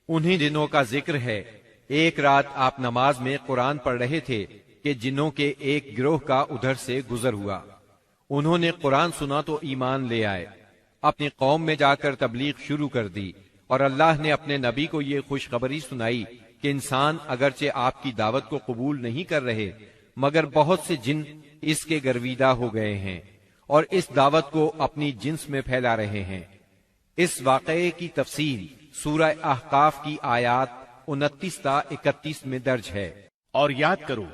انہی دنوں کا ذکر ہے، ایک رات آپ نماز میں قرآن پڑھ رہے تھے کہ جنوں کے ایک گروہ کا ادھر سے گزر ہوا۔ انہوں نے قرآن سنا تو ایمان لے آئے، اپنی قوم میں جا کر تبلیغ شروع کر دی، اور اللہ نے اپنے نبی کو یہ خوشخبری سنائی کہ انسان اگرچہ آپ کی دعوت کو قبول نہیں کر رہے، مگر بہت سے جن اس کے گرویدہ ہو گئے ہیں اور اس دعوت کو اپنی جنس میں پھیلا رہے ہیں۔ اس واقعے کی تفصیل سورہ احقاف کی آیات 29 تا 31 میں درج ہے۔ اور یاد کرو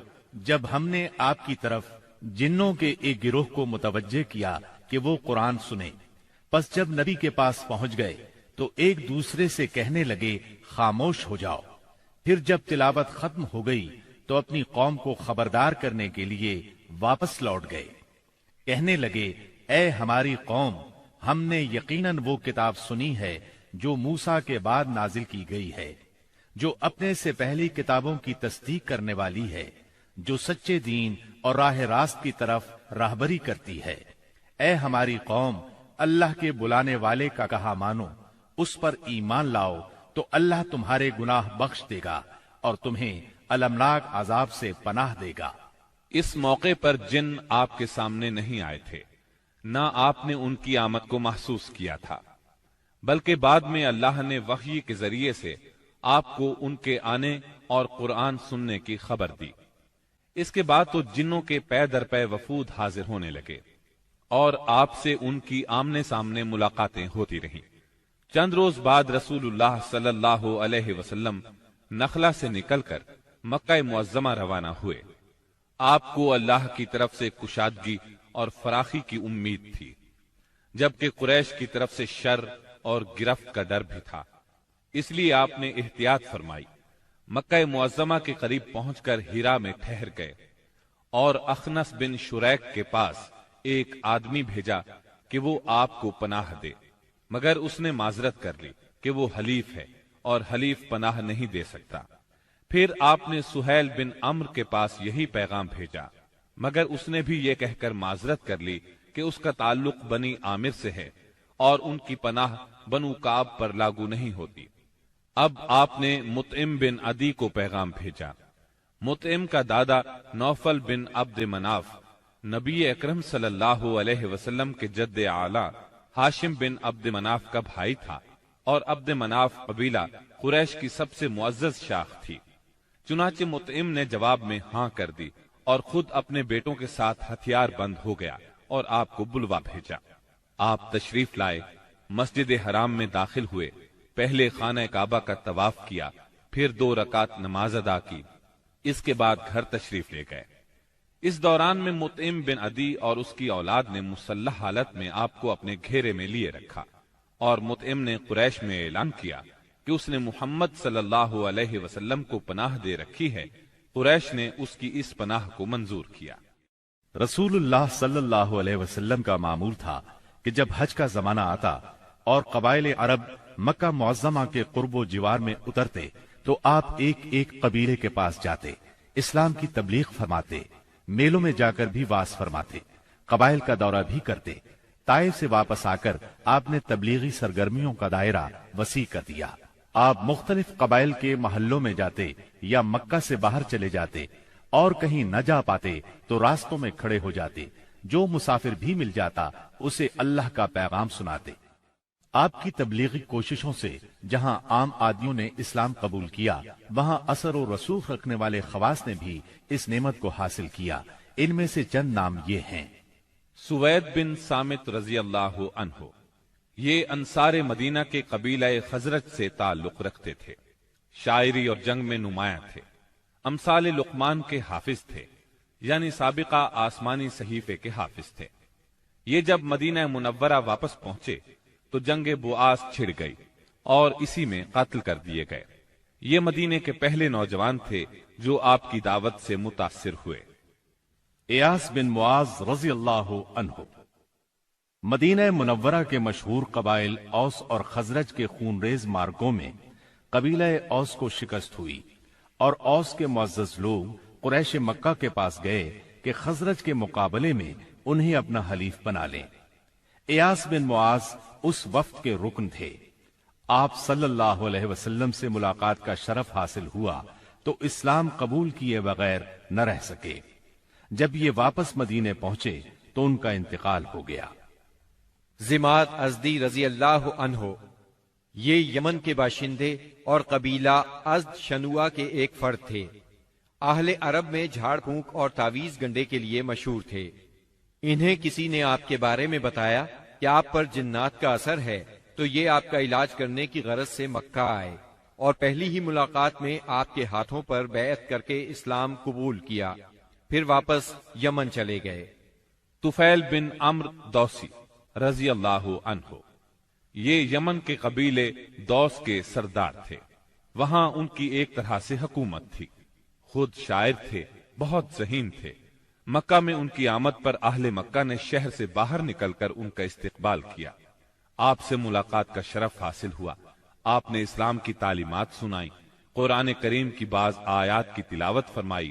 جب ہم نے آپ کی طرف جنوں کے ایک گروہ کو متوجہ کیا کہ وہ قرآن سنے، پس جب نبی کے پاس پہنچ گئے تو ایک دوسرے سے کہنے لگے خاموش ہو جاؤ۔ پھر جب تلاوت ختم ہو گئی تو اپنی قوم کو خبردار کرنے کے لیے واپس لوٹ گئے، کہنے لگے اے ہماری قوم، ہم نے یقیناً وہ کتاب سنی ہے جو موسیٰ کے بعد نازل کی گئی ہے، جو اپنے سے پہلی کتابوں کی تصدیق کرنے والی ہے، جو سچے دین اور راہ راست کی طرف راہبری کرتی ہے۔ اے ہماری قوم، اللہ کے بلانے والے کا کہا مانو، اس پر ایمان لاؤ تو اللہ تمہارے گناہ بخش دے گا اور تمہیں المناک عذاب سے پناہ دے گا۔ اس موقع پر جن آپ کے سامنے نہیں آئے تھے، نہ آپ نے ان کی آمد کو محسوس کیا تھا، بلکہ بعد میں اللہ نے وحی کے ذریعے سے آپ کو ان کے آنے اور قرآن سننے کی خبر دی۔ اس کے بعد تو جنوں کے پے در پے وفود حاضر ہونے لگے اور آپ سے ان کی آمنے سامنے ملاقاتیں ہوتی رہیں۔ چند روز بعد رسول اللہ صلی اللہ علیہ وسلم نخلا سے نکل کر مکہ معظمہ روانہ ہوئے۔ آپ کو اللہ کی طرف سے کشادگی اور فراخی کی امید تھی، جبکہ قریش کی طرف سے شر اور گرفت کا ڈر بھی تھا، اس لیے آپ نے احتیاط فرمائی۔ مکہ معظمہ کے قریب پہنچ کر ہیرا میں ٹھہر گئے اور اخنس بن شریک کے پاس ایک آدمی بھیجا کہ وہ آپ کو پناہ دے، مگر اس نے معذرت کر لی کہ وہ حلیف ہے اور حلیف پناہ نہیں دے سکتا۔ پھر آپ نے سہیل بن عمرو کے پاس یہی پیغام بھیجا، مگر اس نے بھی یہ کہہ کر معذرت کر لی کہ اس کا تعلق بنی عامر سے ہے اور ان کی پناہ بنو کعب پر لاگو نہیں ہوتی۔ اب آپ نے مطعم بن عدی کو پیغام بھیجا۔ مطعم کا دادا نوفل بن عبد مناف نبی اکرم صلی اللہ علیہ وسلم کے جد اعلیٰ ہاشم بن عبد مناف کا بھائی تھا، اور عبد مناف قبیلہ قریش کی سب سے معزز شاخ تھی۔ چنانچہ مطعم نے جواب میں ہاں کر دی اور خود اپنے بیٹوں کے ساتھ ہتھیار بند ہو گیا اور آپ کو بلوا بھیجا۔ آپ تشریف لائے، مسجد حرام میں داخل ہوئے، پہلے خانہ کعبہ کا طواف کیا، پھر 2 رکعت نماز ادا کی، اس کے بعد گھر تشریف لے گئے۔ اس دوران میں مطعم بن عدی اور اس کی اولاد نے مسلح حالت میں آپ کو اپنے گھیرے میں لیے رکھا، اور مطعم نے قریش میں اعلان کیا کہ اس نے محمد صلی اللہ علیہ وسلم کو پناہ دے رکھی ہے۔ قریش نے اس کی اس پناہ کو منظور کیا۔ رسول اللہ صلی اللہ علیہ وسلم کا معمول تھا کہ جب حج کا زمانہ آتا اور قبائل عرب مکہ معظمہ کے قرب و جوار میں اترتے تو آپ ایک ایک قبیلے کے پاس جاتے، اسلام کی تبلیغ فرماتے، میلوں میں جا کر بھی واعظ فرماتے، قبائل کا دورہ بھی کرتے۔ طائف سے واپس آ کر آپ نے تبلیغی سرگرمیوں کا دائرہ وسیع کر دیا۔ آپ مختلف قبائل کے محلوں میں جاتے یا مکہ سے باہر چلے جاتے، اور کہیں نہ جا پاتے تو راستوں میں کھڑے ہو جاتے، جو مسافر بھی مل جاتا اسے اللہ کا پیغام سناتے۔ آپ کی تبلیغی کوششوں سے جہاں عام آدمیوں نے اسلام قبول کیا، وہاں اثر و رسوخ رکھنے والے خواص نے بھی اس نعمت کو حاصل کیا۔ ان میں سے چند نام یہ ہیں۔ سوید بن صامت رضی اللہ عنہ، یہ انصار مدینہ کے قبیلہ خزرج سے تعلق رکھتے تھے، شاعری اور جنگ میں نمایاں تھے، امثال لقمان کے حافظ تھے، یعنی سابقہ آسمانی صحیفے کے حافظ تھے۔ یہ جب مدینہ منورہ واپس پہنچے تو جنگ بؤاس چھڑ گئی اور اسی میں قتل کر دیے گئے۔ یہ مدینے کے پہلے نوجوان تھے جو آپ کی دعوت سے متاثر ہوئے۔ ایاس بن معاذ رضی اللہ عنہ، مدینہ منورہ کے مشہور قبائل اوس اور خزرج کے خونریز مارکوں میں قبیلہ اوس کو شکست ہوئی، اور اوس کے معزز لوگ قریش مکہ کے پاس گئے کہ خزرج کے مقابلے میں انہیں اپنا حلیف بنا لیں۔ ایاس بن معاذ اس وفد کے رکن تھے۔ آپ صلی اللہ علیہ وسلم سے ملاقات کا شرف حاصل ہوا تو اسلام قبول کیے بغیر نہ رہ سکے۔ جب یہ واپس مدینے پہنچے تو ان کا انتقال ہو گیا۔ زماد ازدی رضی اللہ عنہ یہ یمن کے باشندے اور قبیلہ ازد شنوا کے ایک فرد تھے۔ اہل عرب میں جھاڑ پھونک اور تعویذ گنڈے کے لیے مشہور تھے۔ انہیں کسی نے آپ کے بارے میں بتایا کہ آپ پر جنات کا اثر ہے، تو یہ آپ کا علاج کرنے کی غرض سے مکہ آئے اور پہلی ہی ملاقات میں آپ کے ہاتھوں پر بیعت کر کے اسلام قبول کیا، پھر واپس یمن چلے گئے۔ طفیل بن عمرو دوسی رضی اللہ عنہ یہ یمن کے قبیلے دوس کے سردار تھے۔ وہاں ان کی ایک طرح سے حکومت تھی۔ خود شاعر تھے، بہت ذہین تھے۔ مکہ میں ان کی آمد پر اہل مکہ نے شہر سے باہر نکل کر ان کا استقبال کیا۔ آپ سے ملاقات کا شرف حاصل ہوا۔ آپ نے اسلام کی تعلیمات سنائی، قرآن کریم کی بعض آیات کی تلاوت فرمائی۔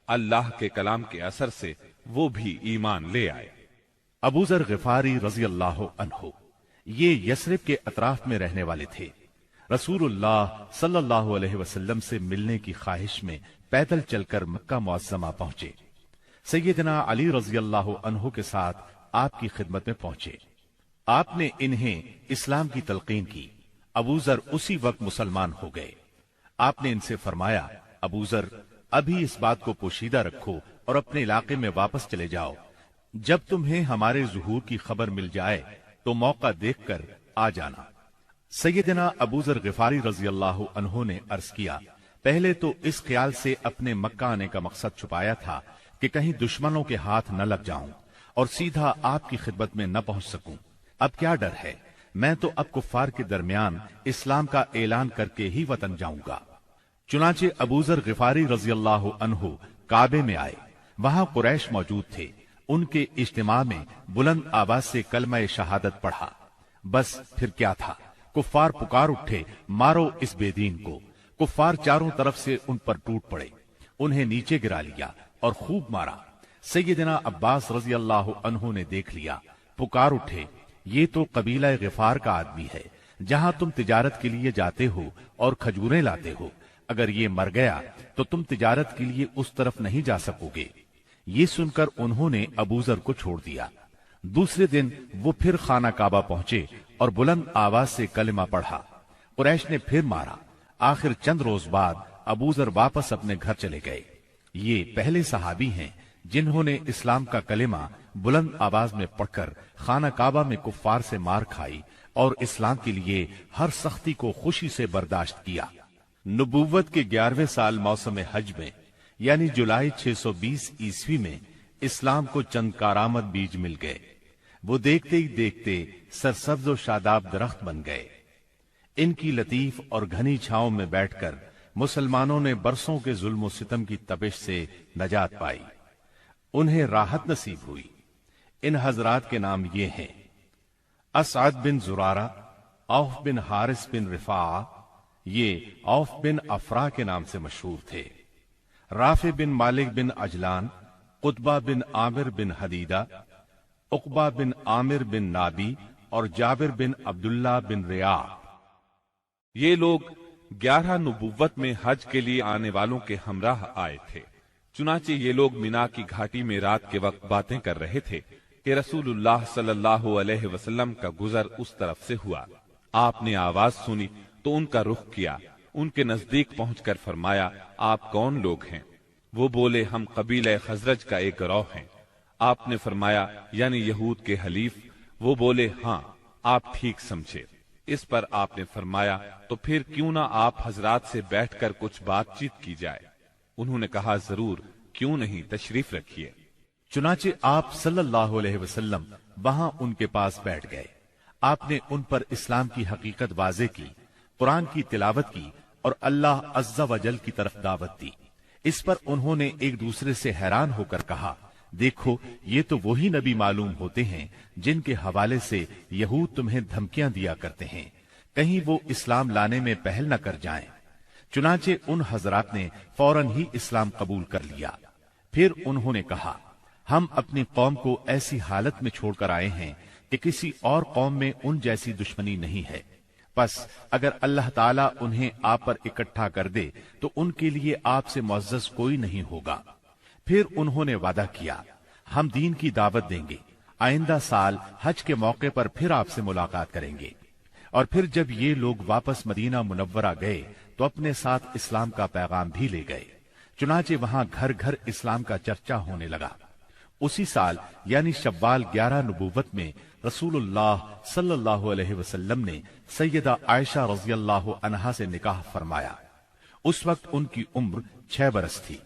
اللہ کے کلام کے اثر سے وہ بھی ایمان لے آئے۔ ابو ذر غفاری رضی اللہ عنہ یہ یثرب کے اطراف میں رہنے والے تھے۔ رسول اللہ صلی اللہ علیہ وسلم سے ملنے کی خواہش میں پیدل چل کر مکہ معظمہ پہنچے۔ سیدنا علی رضی اللہ عنہ کے ساتھ آپ کی خدمت میں پہنچے۔ آپ نے انہیں اسلام کی تلقین کی۔ ابو ذر اسی وقت مسلمان ہو گئے۔ آپ نے ان سے فرمایا، ابو ذر ابھی اس بات کو پوشیدہ رکھو اور اپنے علاقے میں واپس چلے جاؤ۔ جب تمہیں ہمارے ظہور کی خبر مل جائے تو موقع دیکھ کر آ جانا۔ سیدنا ابو ذر غفاری رضی اللہ عنہ نے عرض کیا، پہلے تو اس خیال سے اپنے مکہ آنے کا مقصد چھپایا تھا کہ کہیں دشمنوں کے ہاتھ نہ لگ جاؤں اور سیدھا آپ کی خدمت میں نہ پہنچ سکوں۔ اب کیا ڈر ہے، میں تو اب کفار کے درمیان اسلام کا اعلان کر کے ہی وطن جاؤں گا۔ چنانچہ ابو ذر غفاری رضی اللہ عنہ کعبے میں آئے۔ وہاں قریش موجود تھے۔ ان کے اجتماع میں بلند آواز سے کلمہ شہادت پڑھا۔ بس پھر کیا تھا، کفار پکار اٹھے، مارو اس بے دین کو۔ کفار چاروں طرف سے ان پر ٹوٹ پڑے، انہیں نیچے گرا لیا اور خوب مارا۔ سیدنا عباس رضی اللہ عنہ نے دیکھ لیا، پکار اٹھے، یہ تو قبیلہ غفار کا آدمی ہے، جہاں تم تجارت کے لیے جاتے ہو اور کھجوریں لاتے ہو، اگر یہ مر گیا تو تم تجارت کے لیے اس طرف نہیں جا سکو گے۔ یہ سن کر انہوں نے ابو ذر کو چھوڑ دیا۔ دوسرے دن وہ پھر خانہ کعبہ پہنچے اور بلند آواز سے کلمہ پڑھا۔ قریش نے پھر مارا۔ آخر چند روز بعد ابو ذر واپس اپنے گھر چلے گئے۔ یہ پہلے صحابی ہیں جنہوں نے اسلام کا کلمہ بلند آواز میں پڑھ کر خانہ کعبہ میں کفار سے مار کھائی اور اسلام کے لیے ہر سختی کو خوشی سے برداشت کیا۔ نبوت کے 11ویں سال موسم حج میں یعنی جولائی 620 عیسوی میں اسلام کو چند کارآمد بیج مل گئے۔ وہ دیکھتے ہی دیکھتے سرسبز و شاداب درخت بن گئے۔ ان کی لطیف اور گھنی چھاؤں میں بیٹھ کر مسلمانوں نے برسوں کے ظلم و ستم کی تپش سے نجات پائی، انہیں راحت نصیب ہوئی۔ ان حضرات کے نام یہ ہیں: اسعد بن زرارہ، اوف بن حارث بن رفاعہ، یہ اوف بن افرا کے نام سے مشہور تھے۔ رافع بن مالک بن عجلان، قطبہ بن عامر بن حدیدہ، عقبہ بن عامر بن نابی اور جابر بن عبداللہ بن ریاح۔ یہ لوگ 11 نبوت میں حج کے لیے آنے والوں کے ہمراہ آئے تھے۔ چنانچہ یہ لوگ مینا کی گھاٹی میں رات کے وقت باتیں کر رہے تھے کہ رسول اللہ صلی اللہ علیہ وسلم کا گزر اس طرف سے ہوا۔ آپ نے آواز سنی تو ان کا رخ کیا، ان کے نزدیک پہنچ کر فرمایا، آپ کون لوگ ہیں؟ وہ بولے، ہم قبیلہ خزرج کا ایک گروہ ہیں۔ آپ نے فرمایا، یعنی یہود کے حلیف؟ وہ بولے، ہاں، آپ ٹھیک سمجھے۔ اس پر آپ نے فرمایا، تو پھر کیوں نہ آپ حضرات سے بیٹھ کر کچھ بات چیت کی جائے؟ انہوں نے کہا، ضرور، کیوں نہیں، تشریف رکھیے۔ چنانچہ آپ صلی اللہ علیہ وسلم وہاں ان کے پاس بیٹھ گئے۔ آپ نے ان پر اسلام کی حقیقت واضح کی، قرآن کی تلاوت کی اور اللہ عز و جل کی طرف دعوت دی۔ اس پر انہوں نے ایک دوسرے سے حیران ہو کر کہا، دیکھو، یہ تو وہی نبی معلوم ہوتے ہیں جن کے حوالے سے یہود تمہیں دھمکیاں دیا کرتے ہیں، کہیں وہ اسلام لانے میں پہل نہ کر جائیں۔ چنانچہ ان حضرات نے فوراً ہی اسلام قبول کر لیا۔ پھر انہوں نے کہا، ہم اپنی قوم کو ایسی حالت میں چھوڑ کر آئے ہیں کہ کسی اور قوم میں ان جیسی دشمنی نہیں ہے، پس اگر اللہ تعالیٰ انہیں آپ پر اکٹھا کر دے تو ان کے لیے آپ سے معزز کوئی نہیں ہوگا۔ پھر انہوں نے وعدہ کیا ہم دین کی دعوت دیں گے، آئندہ سال حج کے موقع پر پھر آپ سے ملاقات کریں گے۔ اور پھر جب یہ لوگ واپس مدینہ منورہ گئے تو اپنے ساتھ اسلام کا پیغام بھی لے گئے، چنانچہ وہاں گھر گھر اسلام کا چرچا ہونے لگا۔ اسی سال یعنی شوال 11 نبوت میں رسول اللہ صلی اللہ علیہ وسلم نے سیدہ عائشہ رضی اللہ عنہا سے نکاح فرمایا۔ اس وقت ان کی عمر 6 برس تھی۔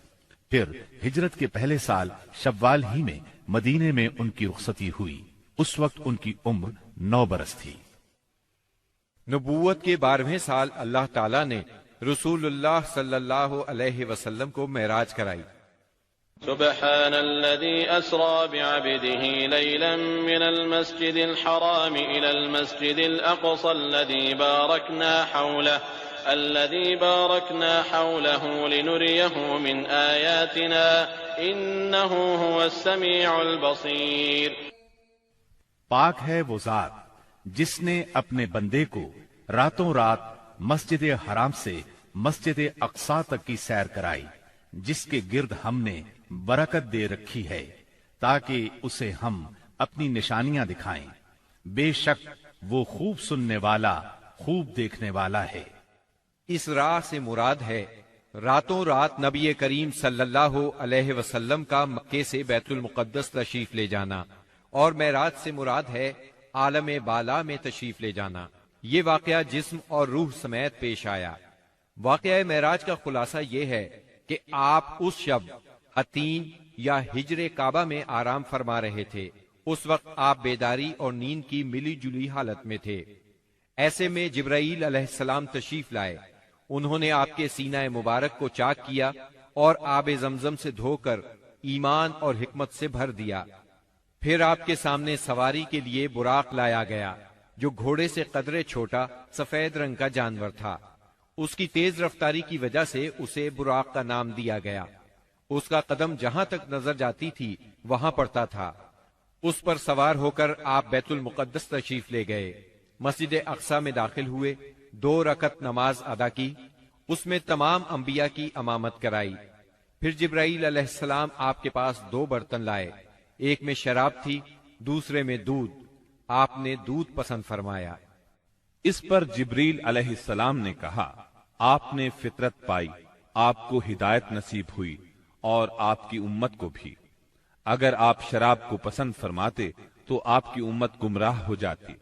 پھر ہجرت کے پہلے سال شوال ہی میں مدینے میں ان کی رخصتی ہوئی، اس وقت ان کی عمر 9 برس تھی۔ نبوت کے 12ویں سال اللہ تعالیٰ نے رسول اللہ صلی اللہ علیہ وسلم کو معراج کرائی۔ سبحان الذي أسرى بعبده ليلا من المسجد الحرام إلى المسجد الأقصى الذي باركنا حوله لنريه من آياتنا إنه هو السميع البصير۔ پاک ہے وہ ذات جس نے اپنے بندے کو راتوں رات مسجد حرام سے مسجد اقصی تک کی سیر کرائی، جس کے گرد ہم نے برکت دے رکھی ہے تاکہ اسے ہم اپنی نشانیاں دکھائیں۔ بے شک وہ خوب سننے والا، خوب دیکھنے والا ہے۔ اس راہ سے مراد ہے راتوں رات نبی کریم صلی اللہ علیہ وسلم کا مکے سے بیت المقدس تشریف لے جانا، اور معراج سے مراد ہے عالم بالا میں تشریف لے جانا۔ یہ واقعہ جسم اور روح سمیت پیش آیا۔ واقعہ معراج کا خلاصہ یہ ہے کہ آپ اس شب حتیم یا ہجر کعبہ میں آرام فرما رہے تھے۔ اس وقت آپ بیداری اور نیند کی ملی جلی حالت میں تھے۔ ایسے میں جبرائیل علیہ السلام تشریف لائے۔ انہوں نے آپ کے سینہ مبارک کو چاک کیا اور آب زمزم سے دھو کر ایمان اور حکمت سے بھر دیا۔ پھر آپ کے سامنے سواری کے لیے براق لایا گیا، جو گھوڑے سے قدرے چھوٹا سفید رنگ کا جانور تھا۔ اس کی تیز رفتاری کی وجہ سے اسے براق کا نام دیا گیا۔ اس کا قدم جہاں تک نظر جاتی تھی وہاں پڑتا تھا۔ اس پر سوار ہو کر آپ بیت المقدس تشریف لے گئے، مسجد اقصی میں داخل ہوئے، 2 رکعت نماز ادا کی، اس میں تمام انبیاء کی امامت کرائی۔ پھر جبرائیل علیہ السلام آپ کے پاس 2 برتن لائے، ایک میں شراب تھی، دوسرے میں دودھ۔ آپ نے دودھ پسند فرمایا۔ اس پر جبریل علیہ السلام نے کہا آپ نے فطرت پائی، آپ کو ہدایت نصیب ہوئی اور آپ کی امت کو بھی۔ اگر آپ شراب کو پسند فرماتے تو آپ کی امت گمراہ ہو جاتی۔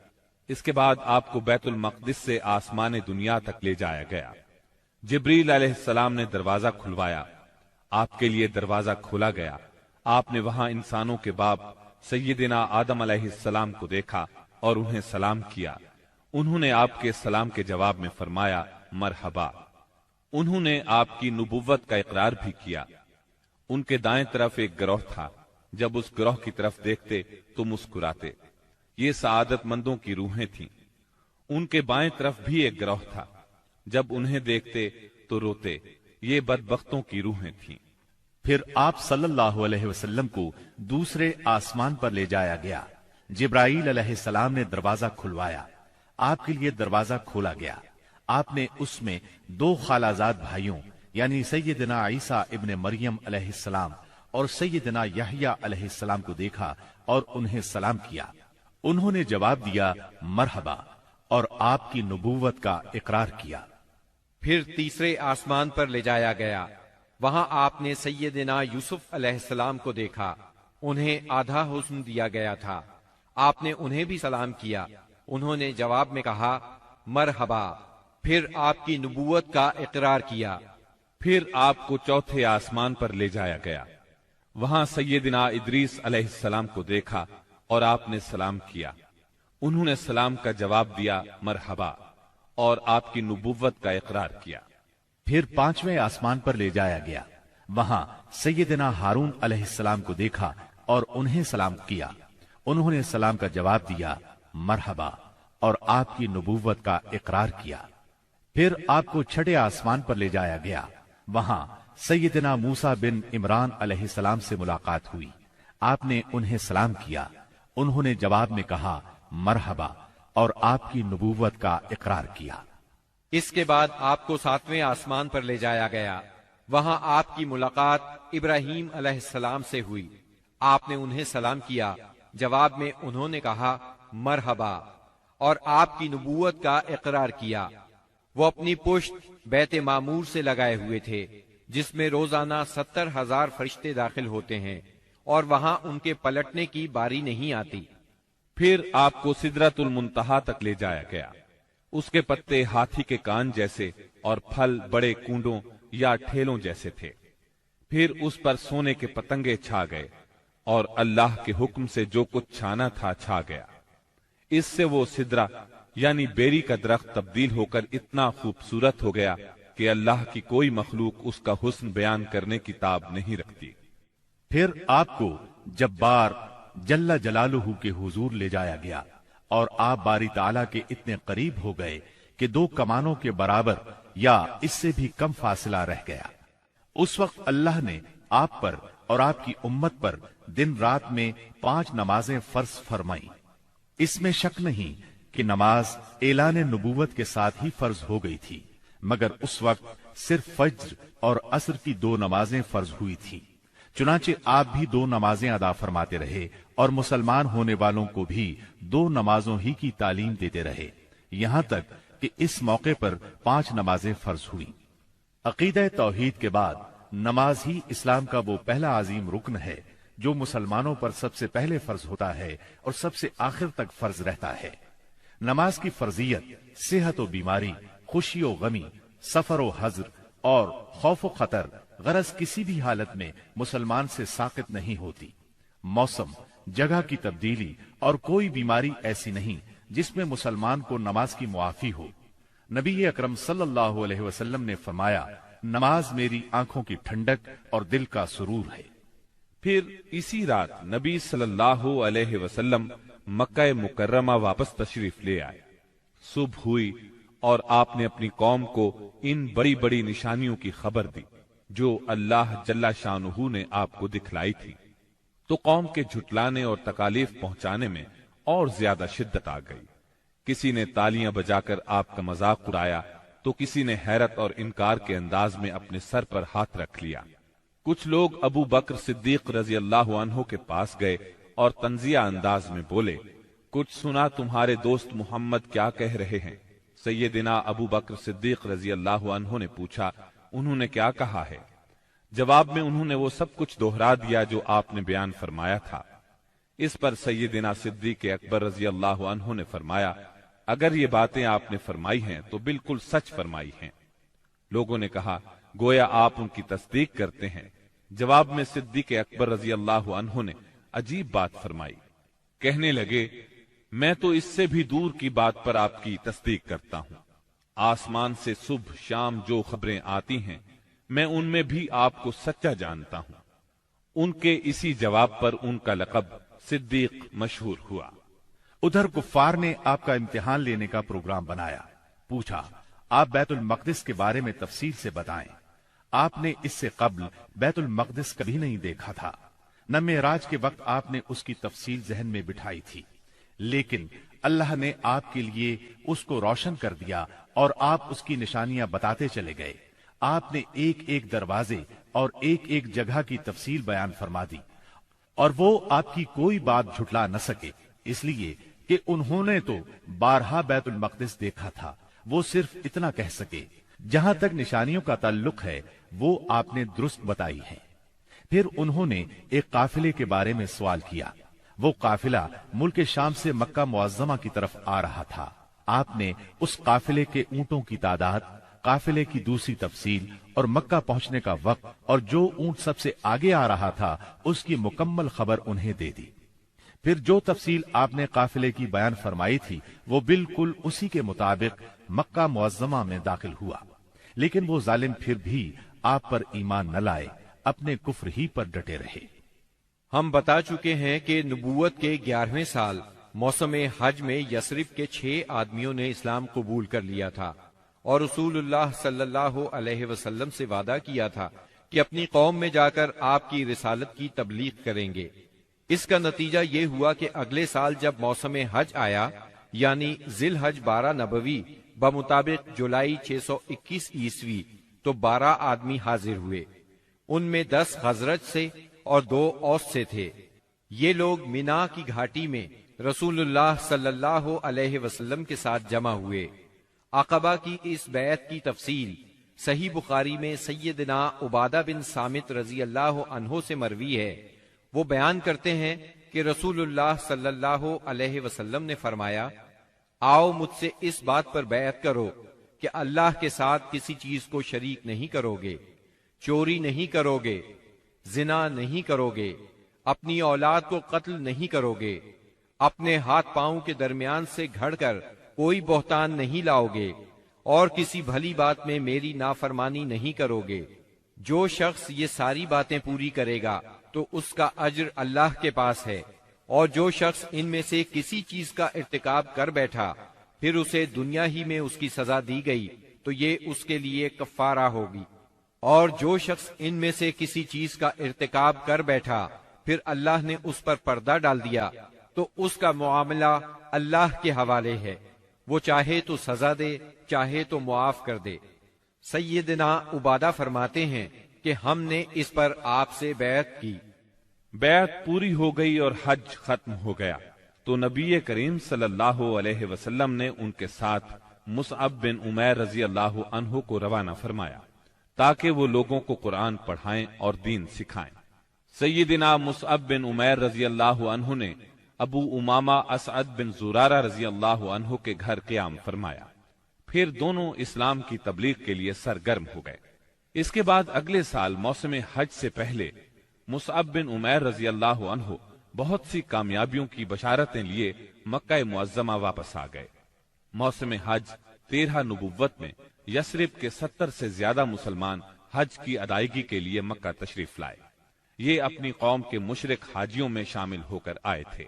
اس کے بعد آپ کو بیت المقدس سے آسمان دنیا تک لے جایا گیا۔ جبریل علیہ السلام نے دروازہ کھلوایا، آپ کے لیے دروازہ کھولا گیا۔ آپ نے وہاں انسانوں کے باپ سیدنا آدم علیہ السلام کو دیکھا اور انہیں سلام کیا۔ انہوں نے آپ کے سلام کے جواب میں فرمایا مرحبا۔ انہوں نے آپ کی نبوت کا اقرار بھی کیا۔ ان کے دائیں طرف ایک گروہ تھا، جب اس گروہ کی طرف دیکھتے تو مسکراتے۔ یہ سعادت مندوں کی روحیں تھیں۔ ان کے بائیں طرف بھی ایک گروہ تھا، جب انہیں دیکھتے تو روتے۔ یہ بدبختوں کی روحیں تھیں۔ پھر آپ صلی اللہ علیہ وسلم کو دوسرے آسمان پر لے جایا گیا۔ جبرائیل علیہ السلام نے دروازہ کھلوایا، آپ کے لیے دروازہ کھولا گیا۔ آپ نے اس میں 2 خالہ زاد بھائیوں یعنی سیدنا عیسیٰ ابن مریم علیہ السلام اور سیدنا یحییٰ علیہ السلام کو دیکھا اور انہیں سلام کیا۔ انہوں نے جواب دیا مرحبا اور آپ کی نبوت کا اقرار کیا۔ پھر تیسرے آسمان پر لے جایا گیا۔ وہاں آپ نے سیدنا یوسف علیہ السلام کو دیکھا۔ انہیں آدھا حسن دیا گیا تھا۔ آپ نے انہیں بھی سلام کیا۔ انہوں نے جواب میں کہا مرحبا۔ پھر آپ کی نبوت کا اقرار کیا۔ پھر آپ کو چوتھے آسمان پر لے جایا گیا۔ وہاں سیدنا ادریس علیہ السلام کو دیکھا اور آپ نے سلام کیا۔ انہوں نے سلام کا جواب دیا مرحبا اور آپ کی نبوت کا اقرار کیا۔ پھر 5ویں آسمان پر لے جایا گیا۔ وہاں سیدنا ہارون علیہ السلام کو دیکھا اور انہیں سلام کیا۔ انہوں نے سلام کا جواب دیا مرحبا اور آپ کی نبوت کا اقرار کیا۔ پھر آپ کو 6 آسمان پر لے جایا گیا۔ وہاں سیدنا موسیٰ بن عمران علیہ السلام سے ملاقات ہوئی۔ آپ نے انہیں سلام کیا۔ انہوں نے جواب میں کہا مرحبا اور آپ کی نبوت کا اقرار کیا۔ اس کے بعد آپ کو 7ویں آسمان پر لے جایا گیا۔ وہاں آپ کی ملاقات ابراہیم علیہ السلام سے ہوئی۔ آپ نے انہیں سلام کیا، جواب میں انہوں نے کہا مرحبا، اور آپ کی نبوت کا اقرار کیا۔ وہ اپنی پشت بیت معمور سے لگائے ہوئے تھے، جس میں روزانہ 70,000 فرشتے داخل ہوتے ہیں، اور وہاں ان کے پلٹنے کی باری نہیں آتی۔ پھر آپ کو سدرۃ المنتہا تک لے جایا گیا۔ اس کے پتے ہاتھی کے کان جیسے اور پھل بڑے کونڈوں یا ٹھیلوں جیسے تھے۔ پھر اس پر سونے کے پتنگے چھا گئے، اور اللہ کے حکم سے جو کچھ چھانا تھا چھا گیا۔ اس سے وہ سدرہ یعنی بیری کا درخت تبدیل ہو کر اتنا خوبصورت ہو گیا کہ اللہ کی کوئی مخلوق اس کا حسن بیان کرنے کی تاب نہیں رکھتی۔ پھر آپ کو جبار جل جلالہ کے حضور لے جایا گیا، اور آپ باری تعالیٰ کے اتنے قریب ہو گئے کہ 2 کمانوں کے برابر یا اس سے بھی کم فاصلہ رہ گیا۔ اس وقت اللہ نے آپ پر اور آپ کی امت پر دن رات میں 5 نمازیں فرض فرمائیں۔ اس میں شک نہیں کہ نماز اعلان نبوت کے ساتھ ہی فرض ہو گئی تھی، مگر اس وقت صرف فجر اور عصر کی 2 نمازیں فرض ہوئی تھیں۔ چنانچہ آپ بھی 2 نمازیں ادا فرماتے رہے، اور مسلمان ہونے والوں کو بھی 2 نمازوں ہی کی تعلیم دیتے رہے، یہاں تک کہ اس موقع پر 5 نمازیں فرض ہوئیں۔ عقیدہ توحید کے بعد نماز ہی اسلام کا وہ پہلا عظیم رکن ہے جو مسلمانوں پر سب سے پہلے فرض ہوتا ہے اور سب سے آخر تک فرض رہتا ہے۔ نماز کی فرضیت صحت و بیماری، خوشی و غمی، سفر و حضر اور خوف و خطر غرض کسی بھی حالت میں مسلمان سے ساقط نہیں ہوتی۔ موسم، جگہ کی تبدیلی اور کوئی بیماری ایسی نہیں جس میں مسلمان کو نماز کی معافی ہو۔ نبی اکرم صلی اللہ علیہ وسلم نے فرمایا، نماز میری آنکھوں کی ٹھنڈک اور دل کا سرور ہے۔ پھر اسی رات نبی صلی اللہ علیہ وسلم مکہ مکرمہ واپس تشریف لے آئے۔ صبح ہوئی اور آپ نے اپنی قوم کو ان بڑی بڑی نشانیوں کی خبر دی جو اللہ جل شانہ نے آپ کو دکھلائی تھی، تو قوم کے جھٹلانے اور تکالیف پہنچانے میں اور زیادہ شدت آ گئی۔ کسی نے تالیاں بجا کر آپ کا مذاق اڑایا تو کسی نے حیرت اور انکار کے انداز میں اپنے سر پر ہاتھ رکھ لیا۔ کچھ لوگ ابو بکر صدیق رضی اللہ عنہ کے پاس گئے اور تنزیہ انداز میں بولے، کچھ سنا تمہارے دوست محمد کیا کہہ رہے ہیں؟ سیدنا ابو بکر صدیق رضی اللہ عنہ نے پوچھا، انہوں نے کیا کہا ہے؟ جواب میں انہوں نے وہ سب کچھ دوہرا دیا جو آپ نے بیان فرمایا تھا۔ اس پر سیدنا صدیق اکبر رضی اللہ عنہ نے فرمایا، اگر یہ باتیں آپ نے فرمائی ہیں تو بالکل سچ فرمائی ہیں۔ لوگوں نے کہا، گویا آپ ان کی تصدیق کرتے ہیں۔ جواب میں صدیق اکبر رضی اللہ عنہ نے عجیب بات فرمائی، کہنے لگے، میں تو اس سے بھی دور کی بات پر آپ کی تصدیق کرتا ہوں۔ آسمان سے صبح شام جو خبریں آتی ہیں میں ان میں بھی آپ کو سچا جانتا ہوں۔ ان کے اسی جواب پر ان کا لقب صدیق مشہور ہوا۔ ادھر کفار نے آپ کا امتحان لینے کا پروگرام بنایا۔ پوچھا، آپ بیت المقدس کے بارے میں تفصیل سے بتائیں۔ آپ نے اس سے قبل بیت المقدس کبھی نہیں دیکھا تھا، نہ معراج کے وقت آپ نے اس کی تفصیل ذہن میں بٹھائی تھی، لیکن اللہ نے آپ کے لیے اس کو روشن کر دیا اور آپ اس کی نشانیاں بتاتے چلے گئے۔ آپ نے ایک ایک دروازے اور ایک ایک جگہ کی تفصیل بیان فرما دی، اور وہ آپ کی کوئی بات جھٹلا نہ سکے، اس لیے کہ انہوں نے تو بارہا بیت المقدس دیکھا تھا۔ وہ صرف اتنا کہہ سکے، جہاں تک نشانیوں کا تعلق ہے وہ آپ نے درست بتائی ہے۔ پھر انہوں نے ایک قافلے کے بارے میں سوال کیا۔ وہ قافلہ ملک شام سے مکہ معظمہ کی طرف آ رہا تھا۔ آپ نے اس قافلے کے اونٹوں کی تعداد، قافلے کی دوسری تفصیل اور مکہ پہنچنے کا وقت اور جو اونٹ سب سے آگے آ رہا تھا اس کی مکمل خبر انہیں دے دی۔ پھر جو تفصیل آپ نے قافلے کی بیان فرمائی تھی وہ بالکل اسی کے مطابق مکہ معظمہ میں داخل ہوا، لیکن وہ ظالم پھر بھی آپ پر ایمان نہ لائے، اپنے کفر ہی پر ڈٹے رہے۔ ہم بتا چکے ہیں کہ نبوت کے 11ویں سال موسم حج میں یثرب کے 6 آدمیوں نے اسلام قبول کر لیا تھا اور رسول اللہ صلی اللہ علیہ وسلم سے وعدہ کیا تھا کہ اپنی قوم میں جا کر آپ کی رسالت کی تبلیغ کریں گے۔ اس کا نتیجہ یہ ہوا کہ اگلے سال جب موسم حج آیا یعنی ذی الحج 12 نبوی بمطابق جولائی 621 عیسوی تو 12 آدمی حاضر ہوئے۔ ان میں 10 خزرج سے اور 2 اوس سے تھے۔ یہ لوگ مینا کی گھاٹی میں رسول اللہ صلی اللہ علیہ وسلم کے ساتھ جمع ہوئے۔ عقبہ کی اس بیعت کی تفصیل صحیح بخاری میں سیدنا عبادہ بن صامت رضی اللہ عنہ سے مروی ہے۔ وہ بیان کرتے ہیں کہ رسول اللہ صلی اللہ علیہ وسلم نے فرمایا، آؤ مجھ سے اس بات پر بیعت کرو کہ اللہ کے ساتھ کسی چیز کو شریک نہیں کرو گے، چوری نہیں کرو گے، زنا نہیں کرو گے، اپنی اولاد کو قتل نہیں کرو گے، اپنے ہاتھ پاؤں کے درمیان سے گھڑ کر کوئی بہتان نہیں لاؤ گے، اور کسی بھلی بات میں میری نافرمانی نہیں کرو گے۔ جو شخص یہ ساری باتیں پوری کرے گا تو اس کا اجر اللہ کے پاس ہے، اور جو شخص ان میں سے کسی چیز کا ارتکاب کر بیٹھا پھر اسے دنیا ہی میں اس کی سزا دی گئی تو یہ اس کے لیے کفارہ ہوگی، اور جو شخص ان میں سے کسی چیز کا ارتکاب کر بیٹھا پھر اللہ نے اس پر پردہ ڈال دیا تو اس کا معاملہ اللہ کے حوالے ہے، وہ چاہے تو سزا دے چاہے تو معاف کر دے۔ سیدنا عبادہ فرماتے ہیں کہ ہم نے اس پر آپ سے بیعت کی۔ بیعت پوری ہو گئی اور حج ختم ہو گیا تو نبی کریم صلی اللہ علیہ وسلم نے ان کے ساتھ مصعب بن عمیر رضی اللہ عنہ کو روانہ فرمایا تاکہ وہ لوگوں کو قرآن پڑھائیں اور دین سکھائیں۔ سیدنا مصعب بن عمیر رضی اللہ عنہ نے ابو امامہ اسعد بن زرارہ رضی اللہ عنہ کے گھر قیام فرمایا، پھر دونوں اسلام کی تبلیغ کے لیے سرگرم ہو گئے۔ اس کے بعد اگلے سال موسم حج سے پہلے مصعب بن عمیر رضی اللہ عنہ بہت سی کامیابیوں کی بشارتیں لیے مکہ معظمہ واپس آ گئے۔ موسم حج 13 نبوت میں یثرب کے 70 سے زیادہ مسلمان حج کی ادائیگی کے لیے مکہ تشریف لائے۔ یہ اپنی قوم کے مشرک حاجیوں میں شامل ہو کر آئے تھے۔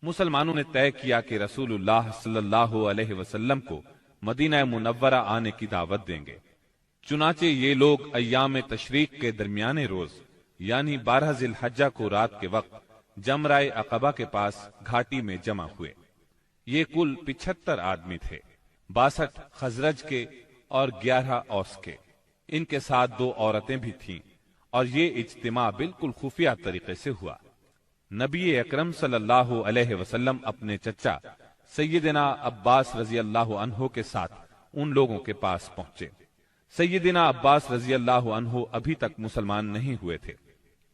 مسلمانوں نے طے کیا کہ رسول اللہ صلی اللہ علیہ وسلم کو مدینہ منورہ آنے کی دعوت دیں گے۔ چنانچہ یہ لوگ ایام تشریق کے درمیانے روز یعنی 12 ذی الحجہ کو رات کے وقت جمرہ عقبہ کے پاس گھاٹی میں جمع ہوئے۔ یہ کل 75 آدمی تھے، 62 خزرج کے اور 11 اوس کے۔ ان کے ساتھ 2 عورتیں بھی تھیں، اور یہ اجتماع بالکل خفیہ طریقے سے ہوا۔ نبی اکرم صلی اللہ علیہ وسلم اپنے چچا سیدنا عباس رضی اللہ عنہ کے ساتھ ان لوگوں کے پاس پہنچے۔ سیدنا عباس رضی اللہ عنہ ابھی تک مسلمان نہیں ہوئے تھے،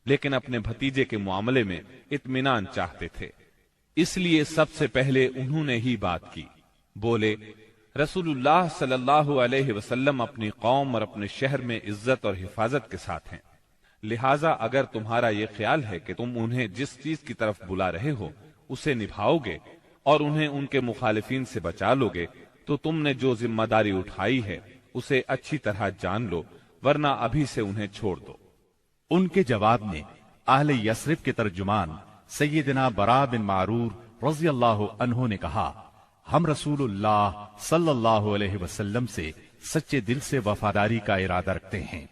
لیکن اپنے بھتیجے کے معاملے میں اطمینان چاہتے تھے، اس لیے سب سے پہلے انہوں نے ہی بات کی۔ بولے، رسول اللہ صلی اللہ علیہ وسلم اپنی قوم اور اپنے شہر میں عزت اور حفاظت کے ساتھ ہیں، لہٰذا اگر تمہارا یہ خیال ہے کہ تم انہیں جس چیز کی طرف بلا رہے ہو اسے نبھاؤ گے اور انہیں ان کے مخالفین سے بچا لو گے تو تم نے جو ذمہ داری اٹھائی ہے اسے اچھی طرح جان لو، ورنہ ابھی سے انہیں چھوڑ دو۔ ان کے جواب میں اہل یثرب کے ترجمان سیدنا برا بن معرور رضی اللہ عنہ نے کہا، ہم رسول اللہ صلی اللہ علیہ وسلم سے سچے دل سے وفاداری کا ارادہ رکھتے ہیں،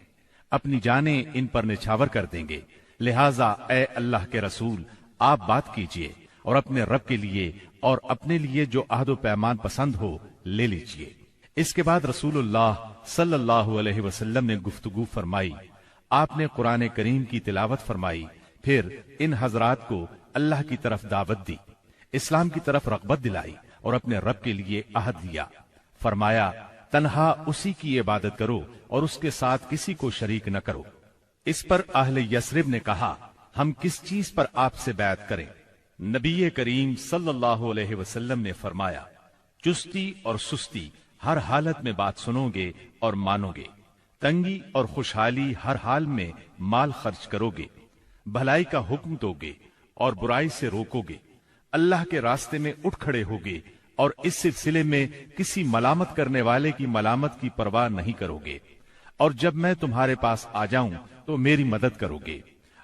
اپنی جانیں ان پر نچھاور کر دیں گے، لہٰذا اے اللہ کے رسول آپ بات کیجئے اور اپنے رب کے لیے اور اپنے لیے جو عہد و پیمان پسند ہو لے لیجئے۔ اس کے بعد رسول اللہ صلی اللہ علیہ وسلم نے گفتگو فرمائی، آپ نے قرآن کریم کی تلاوت فرمائی، پھر ان حضرات کو اللہ کی طرف دعوت دی، اسلام کی طرف رغبت دلائی اور اپنے رب کے لیے عہد دیا۔ فرمایا، تنہا اسی کی عبادت کرو اور اس کے ساتھ کسی کو شریک نہ کرو۔ اس پر اہل یثرب نے کہا، ہم کس چیز پر آپ سے بیعت کریں؟ نبی کریم صلی اللہ علیہ وسلم نے فرمایا، چستی اور سستی ہر حالت میں بات سنو گے اور مانو گے، تنگی اور خوشحالی ہر حال میں مال خرچ کرو گے، بھلائی کا حکم دو گے اور برائی سے روکو گے، اللہ کے راستے میں اٹھ کھڑے ہوگے اور اس سلسلے میں کسی ملامت کرنے والے کی ملامت کی پرواہ نہیں کرو گے، اور جب میں تمہارے پاس آ جاؤں تو میری مدد کرو گے،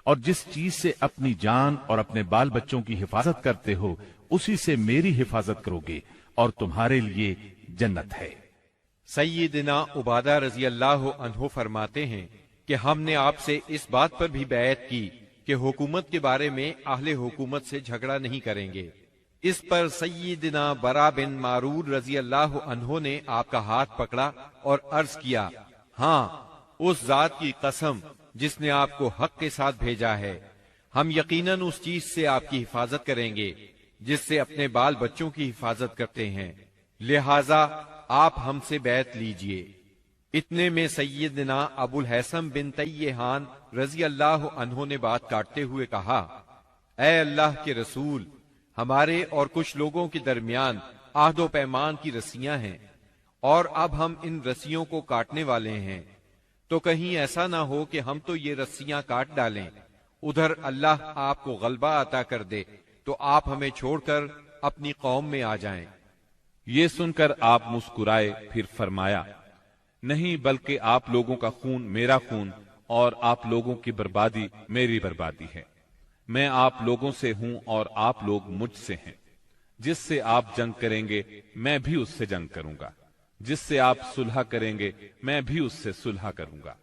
اور جس چیز سے اپنی جان اور اپنے بال بچوں کی حفاظت کرتے ہو اسی سے میری حفاظت کرو گے، اور تمہارے لیے جنت ہے۔ سیدنا عبادہ رضی اللہ عنہ فرماتے ہیں کہ ہم نے آپ سے اس بات پر بھی بیعت کی کہ حکومت کے بارے میں اہل حکومت سے جھگڑا نہیں کریں گے، اس پر سیدنا برا بن معرور رضی اللہ عنہ نے آپ کا ہاتھ پکڑا اور عرض کیا، ہاں اس ذات کی قسم جس نے آپ کو حق کے ساتھ بھیجا ہے، ہم یقیناً اس چیز سے آپ کی حفاظت کریں گے جس سے اپنے بال بچوں کی حفاظت کرتے ہیں، لہذا آپ ہم سے بیعت لیجئے۔ اتنے میں سیدنا ابو الحسن بن تیہان رضی اللہ عنہ نے بات کاٹتے ہوئے کہا، اے اللہ کے رسول، ہمارے اور کچھ لوگوں کے درمیان عہد و پیمان کی رسیاں ہیں، اور اب ہم ان رسیوں کو کاٹنے والے ہیں، تو کہیں ایسا نہ ہو کہ ہم تو یہ رسیاں کاٹ ڈالیں، ادھر اللہ آپ کو غلبہ عطا کر دے تو آپ ہمیں چھوڑ کر اپنی قوم میں آ جائیں۔ یہ سن کر آپ مسکرائے، پھر فرمایا، نہیں بلکہ آپ لوگوں کا خون میرا خون اور آپ لوگوں کی بربادی میری بربادی ہے۔ میں آپ لوگوں سے ہوں اور آپ لوگ مجھ سے ہیں۔ جس سے آپ جنگ کریں گے میں بھی اس سے جنگ کروں گا، جس سے آپ صلح کریں گے میں بھی اس سے صلح کروں گا۔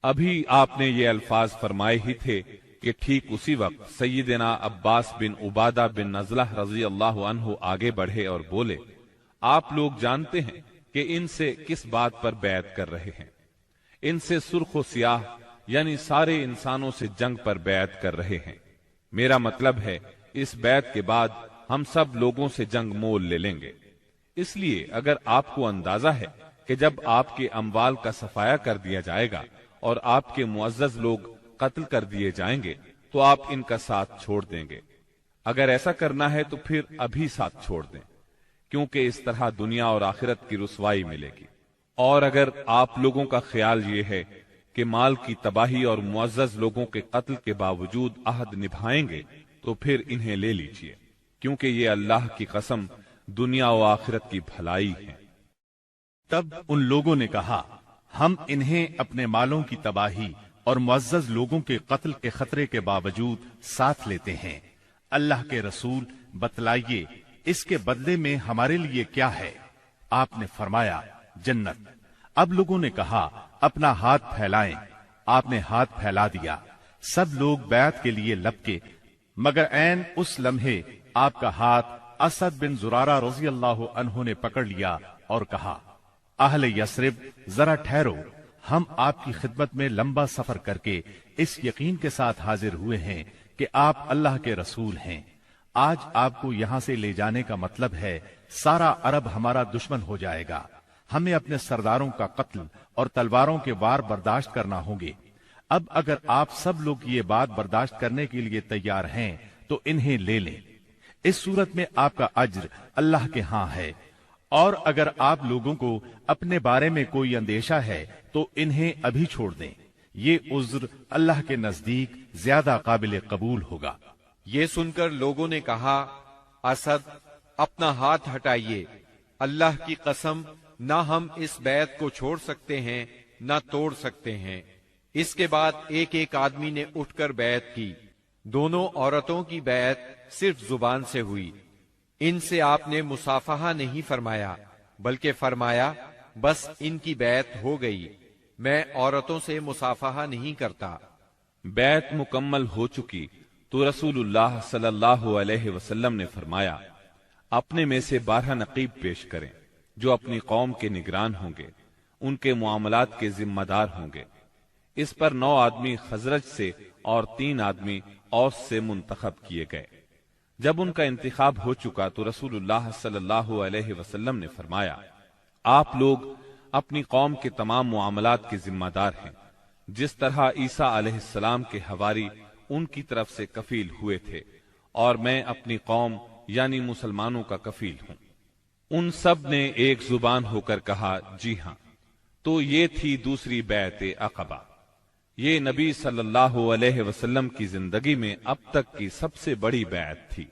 ابھی آپ نے یہ الفاظ فرمائے ہی تھے کہ ٹھیک اسی وقت سیدنا عباس بن عبادہ بن نزلہ رضی اللہ عنہ آگے بڑھے اور بولے، آپ لوگ جانتے ہیں کہ ان سے کس بات پر بیعت کر رہے ہیں؟ ان سے سرخ و سیاہ یعنی سارے انسانوں سے جنگ پر بیعت کر رہے ہیں۔ میرا مطلب ہے اس بیعت کے بعد ہم سب لوگوں سے جنگ مول لے لیں گے۔ اس لیے اگر آپ کو اندازہ ہے کہ جب آپ کے اموال کا صفایا کر دیا جائے گا اور آپ کے معزز لوگ قتل کر دیے جائیں گے تو آپ ان کا ساتھ چھوڑ دیں گے۔ اگر ایسا کرنا ہے تو پھر ابھی ساتھ چھوڑ دیں، کیونکہ اس طرح دنیا اور آخرت کی رسوائی ملے گی۔ اور اگر آپ لوگوں کا خیال یہ ہے کہ مال کی تباہی اور معزز لوگوں کے قتل کے باوجود عہد نبھائیں گے تو پھر انہیں لے لیجئے، کیونکہ یہ اللہ کی قسم دنیا و آخرت کی بھلائی ہے۔ تب ان لوگوں نے کہا، ہم انہیں اپنے مالوں کی تباہی اور معزز لوگوں کے قتل کے خطرے کے باوجود ساتھ لیتے ہیں۔ اللہ کے رسول بتلائیے اس کے بدلے میں ہمارے لیے کیا ہے؟ آپ نے فرمایا، جنت۔ اب لوگوں نے کہا، اپنا ہاتھ پھیلائیں۔ آپ نے ہاتھ پھیلا دیا، سب لوگ بیعت کے لیے لپکے، مگر عین اس لمحے آپ کا ہاتھ اسد بن زرارہ رضی اللہ عنہ نے پکڑ لیا اور کہا، اہل یثرب ذرا ٹھہرو، ہم آپ کی خدمت میں لمبا سفر کر کے اس یقین کے ساتھ حاضر ہوئے ہیں کہ آپ اللہ کے رسول ہیں۔ آج آپ کو یہاں سے لے جانے کا مطلب ہے سارا عرب ہمارا دشمن ہو جائے گا، ہمیں اپنے سرداروں کا قتل اور تلواروں کے وار برداشت کرنا ہوں گے۔ اب اگر آپ سب لوگ یہ بات برداشت کرنے کے لیے تیار ہیں تو انہیں لے لیں، اس صورت میں آپ کا اجر اللہ کے ہاں ہے، اور اگر آپ لوگوں کو اپنے بارے میں کوئی اندیشہ ہے تو انہیں ابھی چھوڑ دیں، یہ عذر اللہ کے نزدیک زیادہ قابل قبول ہوگا۔ یہ سن کر لوگوں نے کہا، اسد اپنا ہاتھ ہٹائیے، اللہ کی قسم نہ ہم اس بیعت کو چھوڑ سکتے ہیں نہ توڑ سکتے ہیں۔ اس کے بعد ایک ایک آدمی نے اٹھ کر بیعت کی۔ دونوں عورتوں کی بیعت صرف زبان سے ہوئی، ان سے آپ نے مصافحہ نہیں فرمایا، بلکہ فرمایا بس ان کی بیعت ہو گئی، میں عورتوں سے مصافحہ نہیں کرتا۔ بیعت مکمل ہو چکی تو رسول اللہ صلی اللہ علیہ وسلم نے فرمایا، اپنے میں سے 12 نقیب پیش کریں جو اپنی قوم کے نگران ہوں گے، ان کے معاملات کے ذمہ دار ہوں گے۔ اس پر 9 آدمی خزرج سے اور 3 آدمی اوس سے منتخب کیے گئے۔ جب ان کا انتخاب ہو چکا تو رسول اللہ صلی اللہ علیہ وسلم نے فرمایا، آپ لوگ اپنی قوم کے تمام معاملات کے ذمہ دار ہیں، جس طرح عیسیٰ علیہ السلام کے حواری ان کی طرف سے کفیل ہوئے تھے، اور میں اپنی قوم یعنی مسلمانوں کا کفیل ہوں۔ ان سب نے ایک زبان ہو کر کہا، جی ہاں۔ تو یہ تھی دوسری بیعت عقبہ۔ یہ نبی صلی اللہ علیہ وسلم کی زندگی میں اب تک کی سب سے بڑی بیعت تھی۔